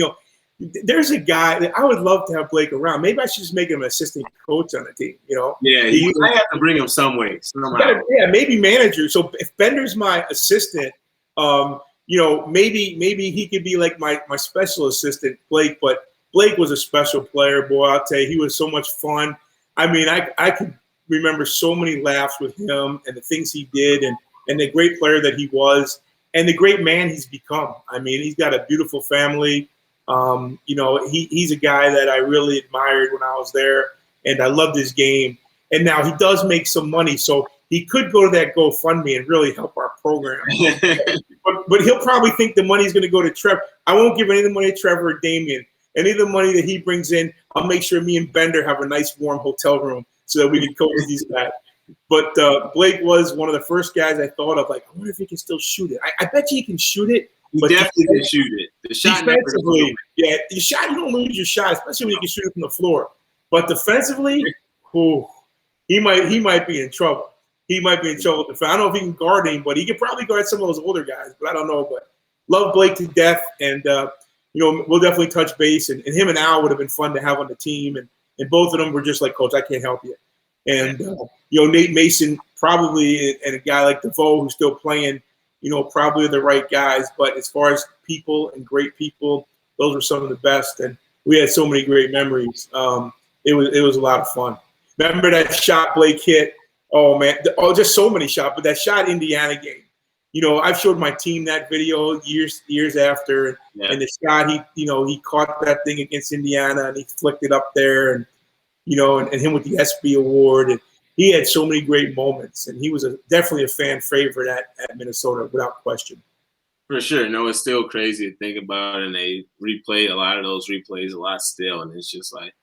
there's a guy that I would love to have Blake around. Maybe I should just make him an assistant coach on the team, Yeah, I have to bring him some way, somehow. Yeah, maybe manager. So if Bender's my assistant, maybe he could be like my special assistant, Blake. But Blake was a special player, boy. I'll tell you, he was so much fun. I mean, I could remember so many laughs with him and the things he did, and the great player that he was, and the great man he's become. I mean, he's got a beautiful family. He's a guy that I really admired when I was there, and I loved his game. And now he does make some money, so he could go to that GoFundMe and really help our program. but he'll probably think the money's going to go to Trevor. I won't give any of the money to Trevor or Damien. Any of the money that he brings in, I'll make sure me and Bender have a nice warm hotel room so that we can coach these guys. But Blake was one of the first guys I thought of, like, I wonder if he can still shoot it. I bet you he can shoot it. He definitely can shoot it. The shot defensively, you don't lose your shot, especially when you can shoot it from the floor. But defensively, he might be in trouble. He might be in trouble. I don't know if he can guard him, but he could probably guard some of those older guys. But I don't know. But love Blake to death, and we'll definitely touch base. And him and Al would have been fun to have on the team. And both of them were just like, Coach, I can't help you. And Nate Mason probably, and a guy like DeVoe who's still playing, probably the right guys. But as far as people and great people, those were some of the best. And we had so many great memories. It was a lot of fun. Remember that shot Blake hit? Oh, man. Just so many shots. But that shot Indiana game. I've showed my team that video years after. And the shot, he caught that thing against Indiana, and he flicked it up there. And, and him with the SB award. And he had so many great moments. And he was definitely a fan favorite at Minnesota, without question. For sure. No, it's still crazy to think about. And they replay a lot of those replays a lot still. And it's just like,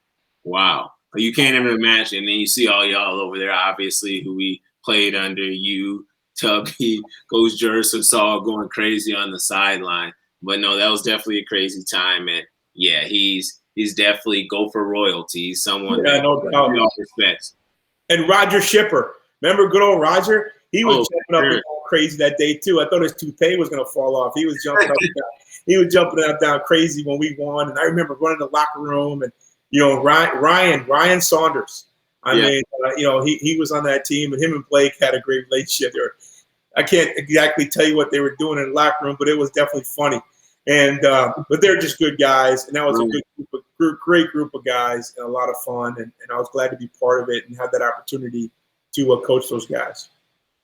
wow. You can't even imagine. And then you see all y'all over there, obviously, who we played under, you, Tubby, Coach Jerson, saw going crazy on the sideline. But no, that was definitely a crazy time. And yeah, he's definitely Gopher royalty. He's someone that no doubt. We all respect. And Roger Shipper. Remember good old Roger? He was jumping up and going crazy that day too. I thought his toupee was going to fall off. He was jumping up and down. He was jumping up and down crazy when we won. And I remember running the locker room and Ryan Saunders. I mean, he was on that team, and him and Blake had a great relationship. I can't exactly tell you what they were doing in the locker room, but it was definitely funny. And but they're just good guys, and that was a great group of guys, and a lot of fun. And I was glad to be part of it and have that opportunity to coach those guys.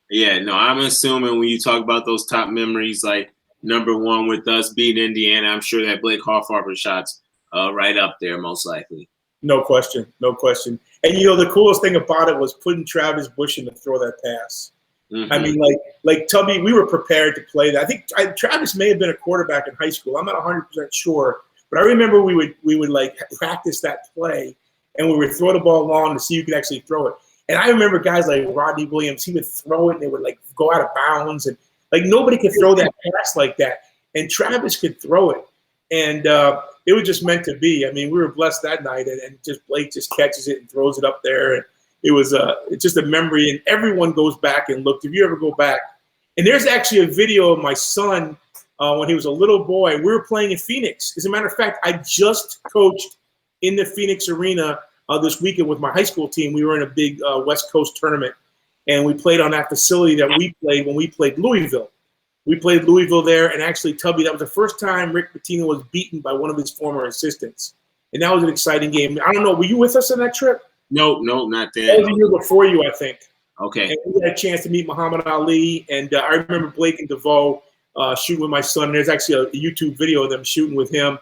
Yeah, no, I'm assuming when you talk about those top memories, like number one with us beating Indiana, I'm sure that Blake Hoffarber shots right up there, most likely. No question. And the coolest thing about it was putting Travis Bush in to throw that pass. Mm-hmm. I mean, like Tubby, we were prepared to play that. I think Travis may have been a quarterback in high school. I'm not 100% sure, but I remember we would like practice that play, and we would throw the ball long to see who could actually throw it. And I remember guys like Rodney Williams, he would throw it and it would like go out of bounds, and like nobody could throw that pass like that. And Travis could throw it, and it was just meant to be. I mean, we were blessed that night, and just Blake just catches it and throws it up there. And it was it's just a memory, and everyone goes back and looks. If you ever go back, and there's actually a video of my son when he was a little boy. We were playing in Phoenix. As a matter of fact, I just coached in the Phoenix arena this weekend with my high school team. We were in a big West Coast tournament, and we played on that facility that we played when we played Louisville. We played Louisville there, and actually, Tubby, that was the first time Rick Pitino was beaten by one of his former assistants. And that was an exciting game. I don't know, were you with us on that trip? No, not then. That was the year before you, I think. Okay. And we had a chance to meet Muhammad Ali, and I remember Blake and DeVoe shooting with my son. And there's actually a YouTube video of them shooting with him,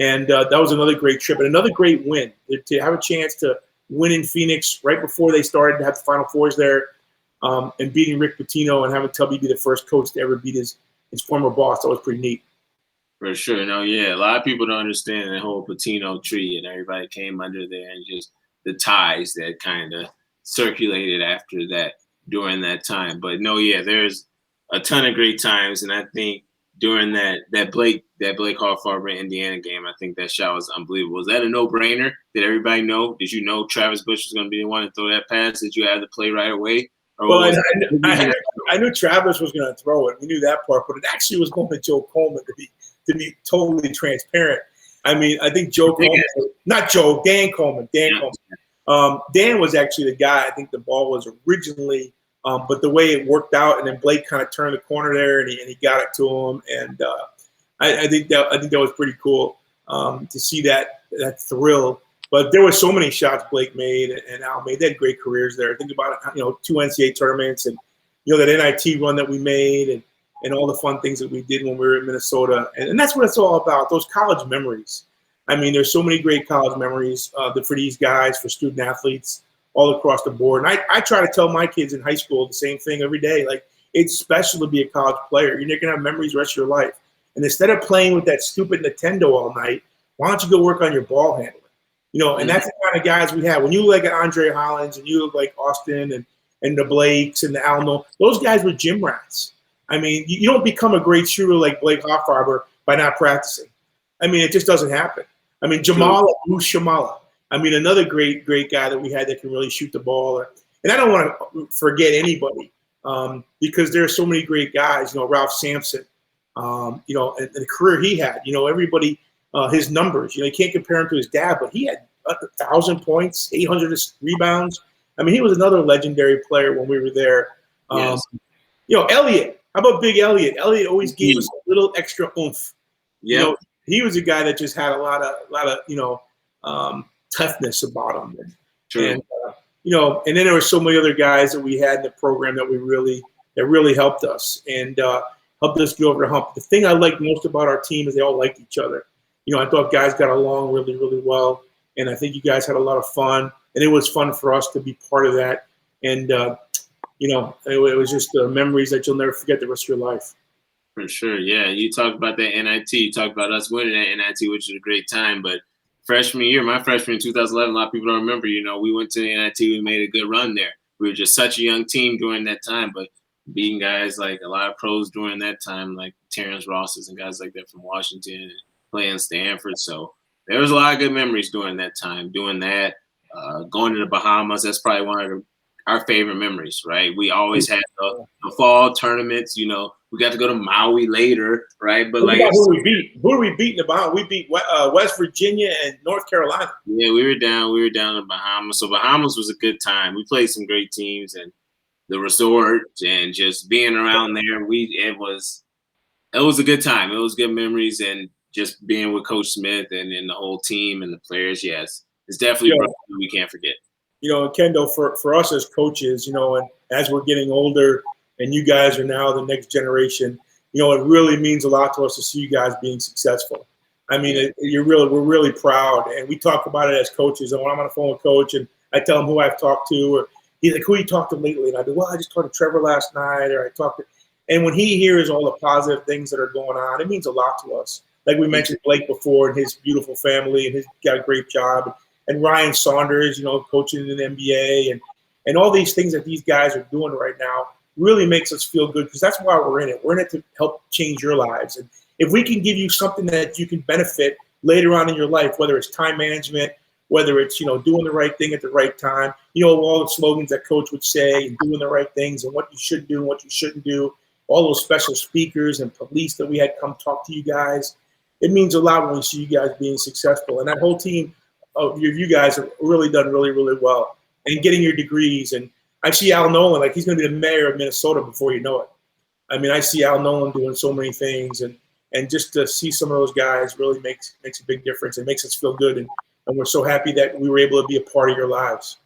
and that was another great trip and another great win. To have a chance to win in Phoenix right before they started to have the Final Fours there, and beating Rick Pitino and having Tubby be the first coach to ever beat his former boss, that was pretty neat. For sure. No, yeah. A lot of people don't understand the whole Pitino tree, and everybody came under there, and just the ties that kind of circulated after that during that time. But no, yeah, there's a ton of great times, and I think during that Blake Hoffarber Indiana game, I think that shot was unbelievable. Was that a no-brainer? Did everybody know? Did you know Travis Bush was going to be the one to throw that pass? Did you have to play right away? Well, I knew Travis was going to throw it. We knew that part, but it actually was going to Joe Coleman to be totally transparent. I mean, I think Joe Coleman, not Joe, Dan Coleman. Dan was actually the guy. I think the ball was originally, but the way it worked out, and then Blake kind of turned the corner there, and he got it to him, and I think that was pretty cool to see that thrill. But there were so many shots Blake made and Al made. They had great careers there. Think about it, 2 NCAA tournaments, and that NIT run that we made, and all the fun things that we did when we were in Minnesota, and that's what it's all about. Those college memories. I mean, there's so many great college memories for these guys, for student athletes all across the board. And I try to tell my kids in high school the same thing every day. Like, it's special to be a college player. You're going to have memories the rest of your life. And instead of playing with that stupid Nintendo all night, why don't you go work on your ball handling? And that's the kind of guys we have. When you look like Andre Hollins and you look like Austin and the Blakes and the Alno, those guys were gym rats. I mean, you don't become a great shooter like Blake Hoffarber by not practicing. I mean, it just doesn't happen. I mean, Jamala Mushamala. I mean, another great guy that we had that can really shoot the ball. And I don't want to forget anybody because there are so many great guys. Ralph Sampson, and the career he had. Everybody, his numbers. You can't compare him to his dad, but he had 1,000 points, 800 rebounds. I mean, he was another legendary player when we were there. Yes. Elliot. How about Big Elliot? Elliot always gave us a little extra oomph. Yeah. He was a guy that just had a lot of toughness about him. True. And and then there were so many other guys that we had in the program that really helped us and helped us get over the hump. The thing I liked most about our team is they all liked each other. I thought guys got along really, really well, and I think you guys had a lot of fun, and it was fun for us to be part of that. And it was just memories that you'll never forget the rest of your life. For sure, yeah. You talked about that NIT. You talked about us winning that NIT, which was a great time. But freshman year, my freshman in 2011, a lot of people don't remember. We went to the NIT. We made a good run there. We were just such a young team during that time, but beating guys like a lot of pros during that time, like Terrence Rosses and guys like that from Washington, and playing Stanford. So there was a lot of good memories during that time. Doing that, going to the Bahamas. That's probably one of our favorite memories, right? We always had the fall tournaments. We got to go to Maui later, right? But who we beat? Who did we beat in the Bahamas? We beat West Virginia and North Carolina. Yeah, we were down in the Bahamas. So Bahamas was a good time. We played some great teams, and the resort and just being around there, it was a good time. It was good memories, and just being with Coach Smith and the whole team and the players. Yes, it's definitely something we can't forget. Kendal, for us as coaches, and as we're getting older and you guys are now the next generation, it really means a lot to us to see you guys being successful. I mean, we're really proud, and we talk about it as coaches. And when I'm on the phone with Coach and I tell him who I've talked to, or he's like, who you talked to lately? And I go, well, I just talked to Trevor last night, or I talked to, and when he hears all the positive things that are going on, it means a lot to us. Like we mentioned Blake before and his beautiful family, and he's got a great job. And Ryan Saunders, coaching in the NBA, and all these things that these guys are doing right now really makes us feel good, because that's why we're in it. We're in it to help change your lives. And if we can give you something that you can benefit later on in your life, whether it's time management, whether it's, doing the right thing at the right time, all the slogans that Coach would say, and doing the right things and what you should do and what you shouldn't do. all those special speakers and police that we had come talk to you guys. It means a lot when we see you guys being successful. And that whole team of you guys have really done really, really well. And getting your degrees. And I see Al Nolan, like he's going to be the mayor of Minnesota before you know it. I mean, I see Al Nolan doing so many things. And just to see some of those guys really makes a big difference. It makes us feel good. And we're so happy that we were able to be a part of your lives.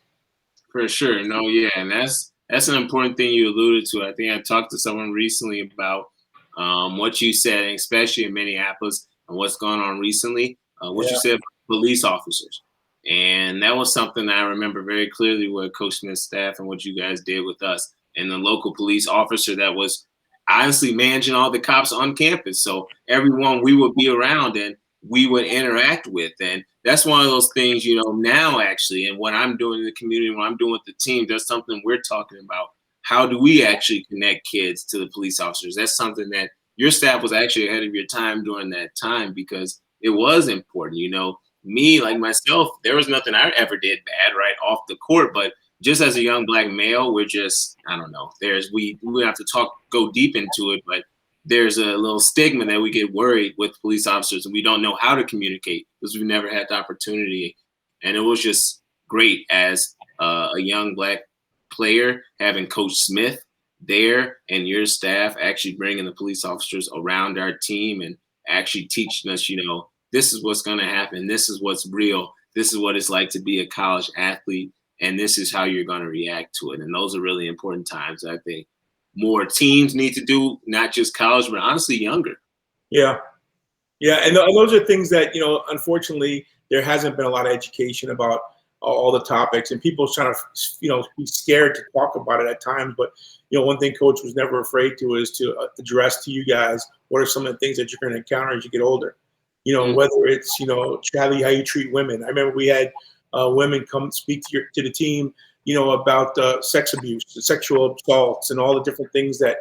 For sure. No, yeah. And that's an important thing you alluded to. I think I talked to someone recently about what you said, especially in Minneapolis, and what's going on recently, what you said about police officers. And that was something that I remember very clearly with Coach Smith's staff and what you guys did with us and the local police officer that was honestly managing all the cops on campus. So everyone we would be around and we would interact with. And that's one of those things, now actually, and what I'm doing in the community, what I'm doing with the team, that's something we're talking about. How do we actually connect kids to the police officers? That's something that your staff was actually ahead of your time during that time because it was important. Me, like myself, there was nothing I ever did bad right off the court, but just as a young Black male, we're just, I don't know, we have to go deep into it, but there's a little stigma that we get worried with police officers and we don't know how to communicate because we've never had the opportunity. And it was just great as a young Black player having Coach Smith there and your staff actually bringing the police officers around our team and actually teaching us, this is what's going to happen. This is what's real. This is what it's like to be a college athlete. And this is how you're going to react to it. And those are really important times, I think. More teams need to do, not just college, but honestly younger. Yeah. Yeah. And those are things that, unfortunately, there hasn't been a lot of education about all the topics and people trying to, be scared to talk about it at times. But, one thing Coach was never afraid to is to address to you guys, what are some of the things that you're going to encounter as you get older? Whether it's, Charlie, how you treat women. I remember we had women come speak to the team, about sex abuse, sexual assaults, and all the different things that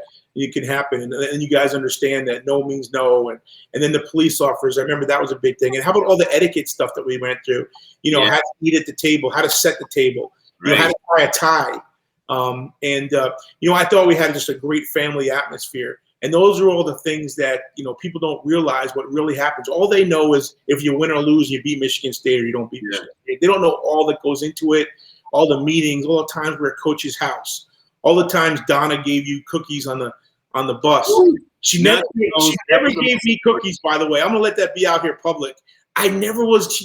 can happen. And you guys understand that no means no. And then the police officers, I remember that was a big thing. And how about all the etiquette stuff that we went through? How to eat at the table, how to set the table, how to tie a tie. I thought we had just a great family atmosphere. And those are all the things that, people don't realize what really happens. All they know is if you win or lose, you beat Michigan State or you don't beat Michigan State. They don't know all that goes into it, all the meetings, all the times we're at Coach's house, all the times Donna gave you cookies on the bus. She never gave me cookies, by the way. I'm going to let that be out here public. I never was.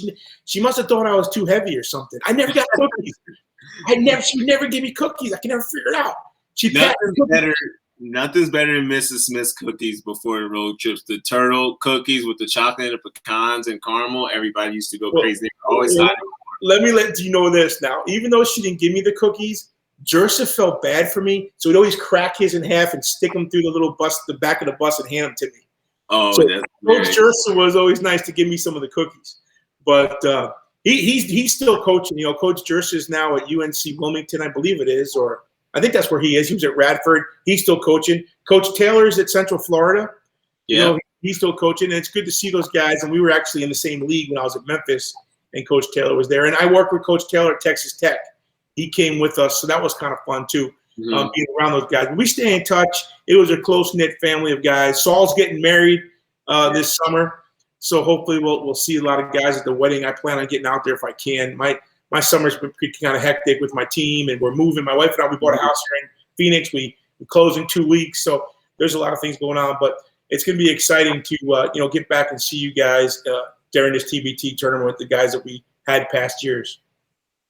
She must have thought I was too heavy or something. I never got cookies. She never gave me cookies. I can never figure it out. Nothing's better than Mrs. Smith's cookies before the road trips. The turtle cookies with the chocolate and the pecans and caramel. Everybody used to go crazy. Let me let you know this now. Even though she didn't give me the cookies, Joseph felt bad for me, so he'd always crack his in half and stick them through the back of the bus and hand them to me. Oh, so Coach Joseph was always nice to give me some of the cookies. But he's still coaching. Coach Joseph is now at UNC Wilmington, I believe it is, or I think that's where he is. He was at Radford. He's still coaching. Coach Taylor's at Central Florida. Yeah. He's still coaching, and it's good to see those guys. And we were actually in the same league when I was at Memphis, and Coach Taylor was there. And I worked with Coach Taylor at Texas Tech. He came with us, so that was kind of fun too, being around those guys. But we stay in touch. It was a close-knit family of guys. Saul's getting married this summer, so hopefully we'll see a lot of guys at the wedding. I plan on getting out there if I can. My summer's been kind of hectic with my team, and we're moving. My wife and I, we bought a house here in Phoenix. We close in 2 weeks, so there's a lot of things going on. But it's going to be exciting to get back and see you guys during this TBT tournament with the guys that we had past years.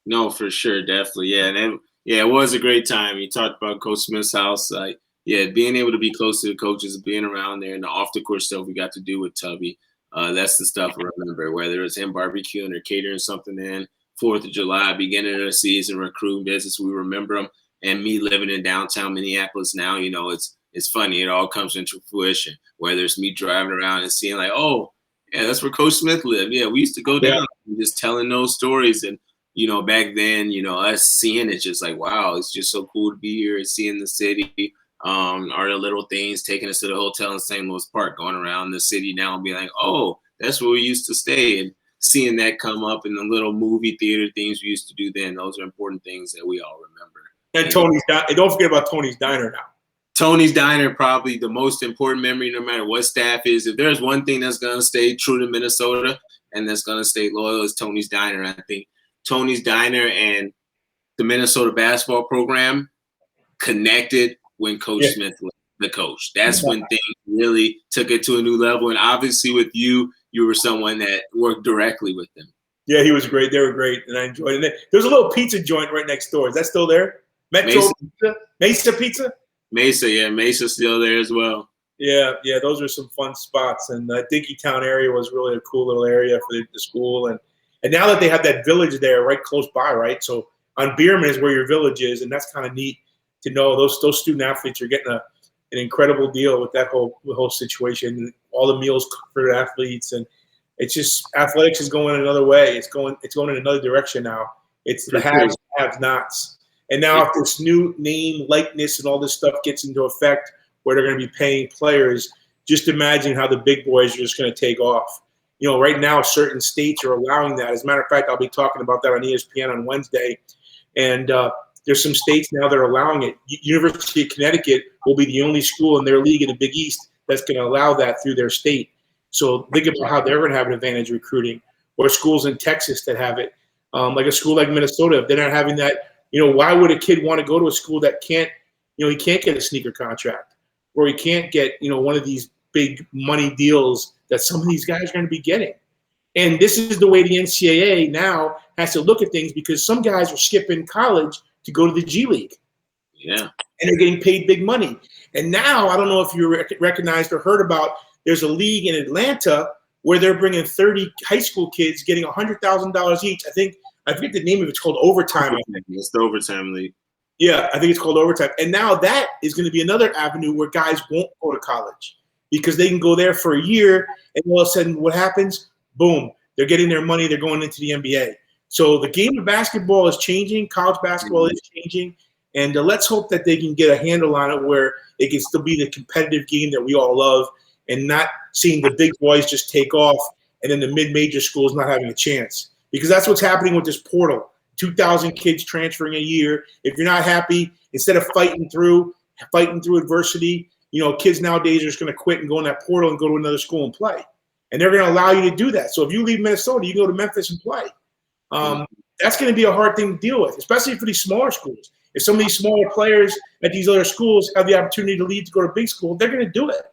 No, for sure, definitely, yeah. And it was a great time. You talked about Coach Smith's house, being able to be close to the coaches, being around there, and the off the court stuff we got to do with Tubby. That's the stuff I remember. Whether it's him barbecuing or catering something in. 4th of July, beginning of the season, recruiting visits, we remember them. And me living in downtown Minneapolis now, it's funny. It all comes into fruition, whether it's me driving around and seeing oh, yeah, that's where Coach Smith lived. Yeah, we used to go down and just telling those stories. And, back then, us seeing it just wow, it's just so cool to be here and seeing the city. Are the little things, taking us to the hotel in St. Louis Park, going around the city now and being oh, that's where we used to stay. And seeing that come up in the little movie theater things we used to do then, those are important things that we all remember. And Tony's, don't forget about Tony's Diner now. Tony's Diner, probably the most important memory, no matter what staff is. If there's one thing that's going to stay true to Minnesota and that's going to stay loyal, is Tony's Diner. I think Tony's Diner and the Minnesota basketball program connected when Coach Smith was the coach. That's when things really took it to a new level. And obviously with you, you were someone that worked directly with them. Yeah, he was great. They were great, and I enjoyed it. There's a little pizza joint right next door. Is that still there? Mesa Pizza? Mesa, yeah, Mesa's still there as well. Yeah, those are some fun spots. And the Dinkytown area was really a cool little area for the school. And now that they have that village there right close by, right? So on Bierman is where your village is, and that's kind of neat to know. Those student athletes are getting an incredible deal with that whole situation. All the meals for athletes, and it's just athletics is going another way. It's going in another direction now. It's the haves, have-nots. And now if this new name, likeness, and all this stuff gets into effect where they're going to be paying players, just imagine how the big boys are just going to take off. You know, right now certain states are allowing that. As a matter of fact, I'll be talking about that on ESPN on Wednesday. And there's some states now that are allowing it. University of Connecticut will be the only school in their league in the Big East that's going to allow that through their state. So think about how they're going to have an advantage recruiting. Or schools in Texas that have it. Like a school like Minnesota, if they're not having that, you know, why would a kid want to go to a school that can't, you know, he can't get a sneaker contract, or he can't get, you know, one of these big money deals that some of these guys are going to be getting. And this is the way the NCAA now has to look at things, because some guys are skipping college to go to the G League. Yeah. And they're getting paid big money. And now, I don't know if you recognized or heard about, there's a league in Atlanta where they're bringing 30 high school kids getting $100,000 each. I forget the name of it. It's called Overtime. It's the Overtime League. Yeah, I think it's called Overtime. And now that is going to be another avenue where guys won't go to college, because they can go there for a year, and all of a sudden what happens? Boom, they're getting their money. They're going into the NBA. So the game of basketball is changing. College basketball is changing. And let's hope that they can get a handle on it where it can still be the competitive game that we all love, and not seeing the big boys just take off and then the mid-major schools not having a chance. Because that's what's happening with this portal. 2,000 kids transferring a year. If you're not happy, instead of fighting through adversity, you know, kids nowadays are just going to quit and go in that portal and go to another school and play. And they're going to allow you to do that. So if you leave Minnesota, you go to Memphis and play. That's going to be a hard thing to deal with, especially for these smaller schools. If some of these smaller players at these other schools have the opportunity to leave to go to big school, they're going to do it.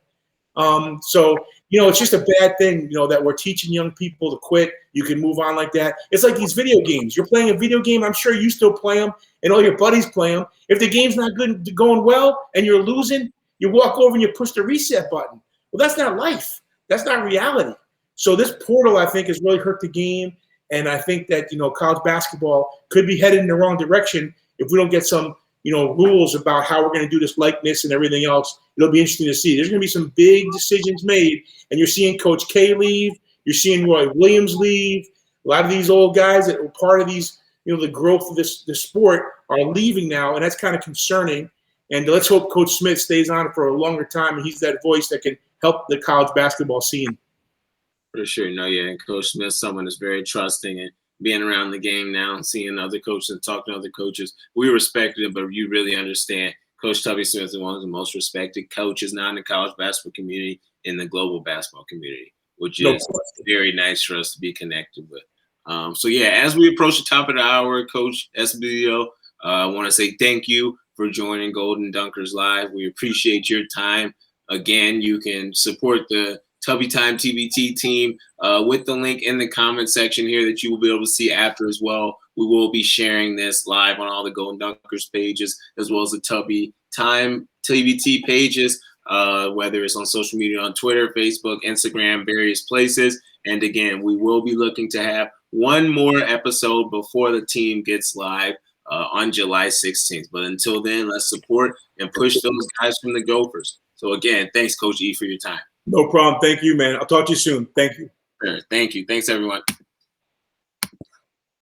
So, you know, it's just a bad thing, you know, that we're teaching young people to quit. You can move on like that. It's like these video games. You're playing a video game. I'm sure you still play them, and all your buddies play them. If the game's not good, going well, and you're losing, you walk over and you push the reset button. Well, that's not life. That's not reality. So this portal, I think, has really hurt the game. And I think that, you know, college basketball could be headed in the wrong direction if we don't get some, you know, rules about how we're going to do this likeness and everything else. It'll be interesting to see. There's going to be some big decisions made, and you're seeing Coach K leave. You're seeing Roy Williams leave. A lot of these old guys that were part of these, you know, the growth of this sport are leaving now, and that's kind of concerning. And let's hope Coach Smith stays on for a longer time, and he's that voice that can help the college basketball scene. For sure. No, yeah. And Coach Smith, someone that's very trusting, and being around the game now and seeing other coaches and talking to other coaches, we respect it, but you really understand Coach Tubby Smith is one of the most respected coaches now in the college basketball community, in the global basketball community, which is very nice for us to be connected with. So, yeah, as we approach the top of the hour, Coach Esposito, I want to say thank you for joining Golden Dunkers Live. We appreciate your time. Again, you can support the TubbyTime TBT team with the link in the comment section here that you will be able to see after as well. We will be sharing this live on all the Golden Dunkers pages, as well as the TubbyTime TBT pages, whether it's on social media, on Twitter, Facebook, Instagram, various places. And again, we will be looking to have one more episode before the team gets live on July 16th. But until then, let's support and push those guys from the Gophers. So again, thanks, Coach E, for your time. No problem. Thank you, man. I'll talk to you soon. Thank you. Thank you. Thanks, everyone.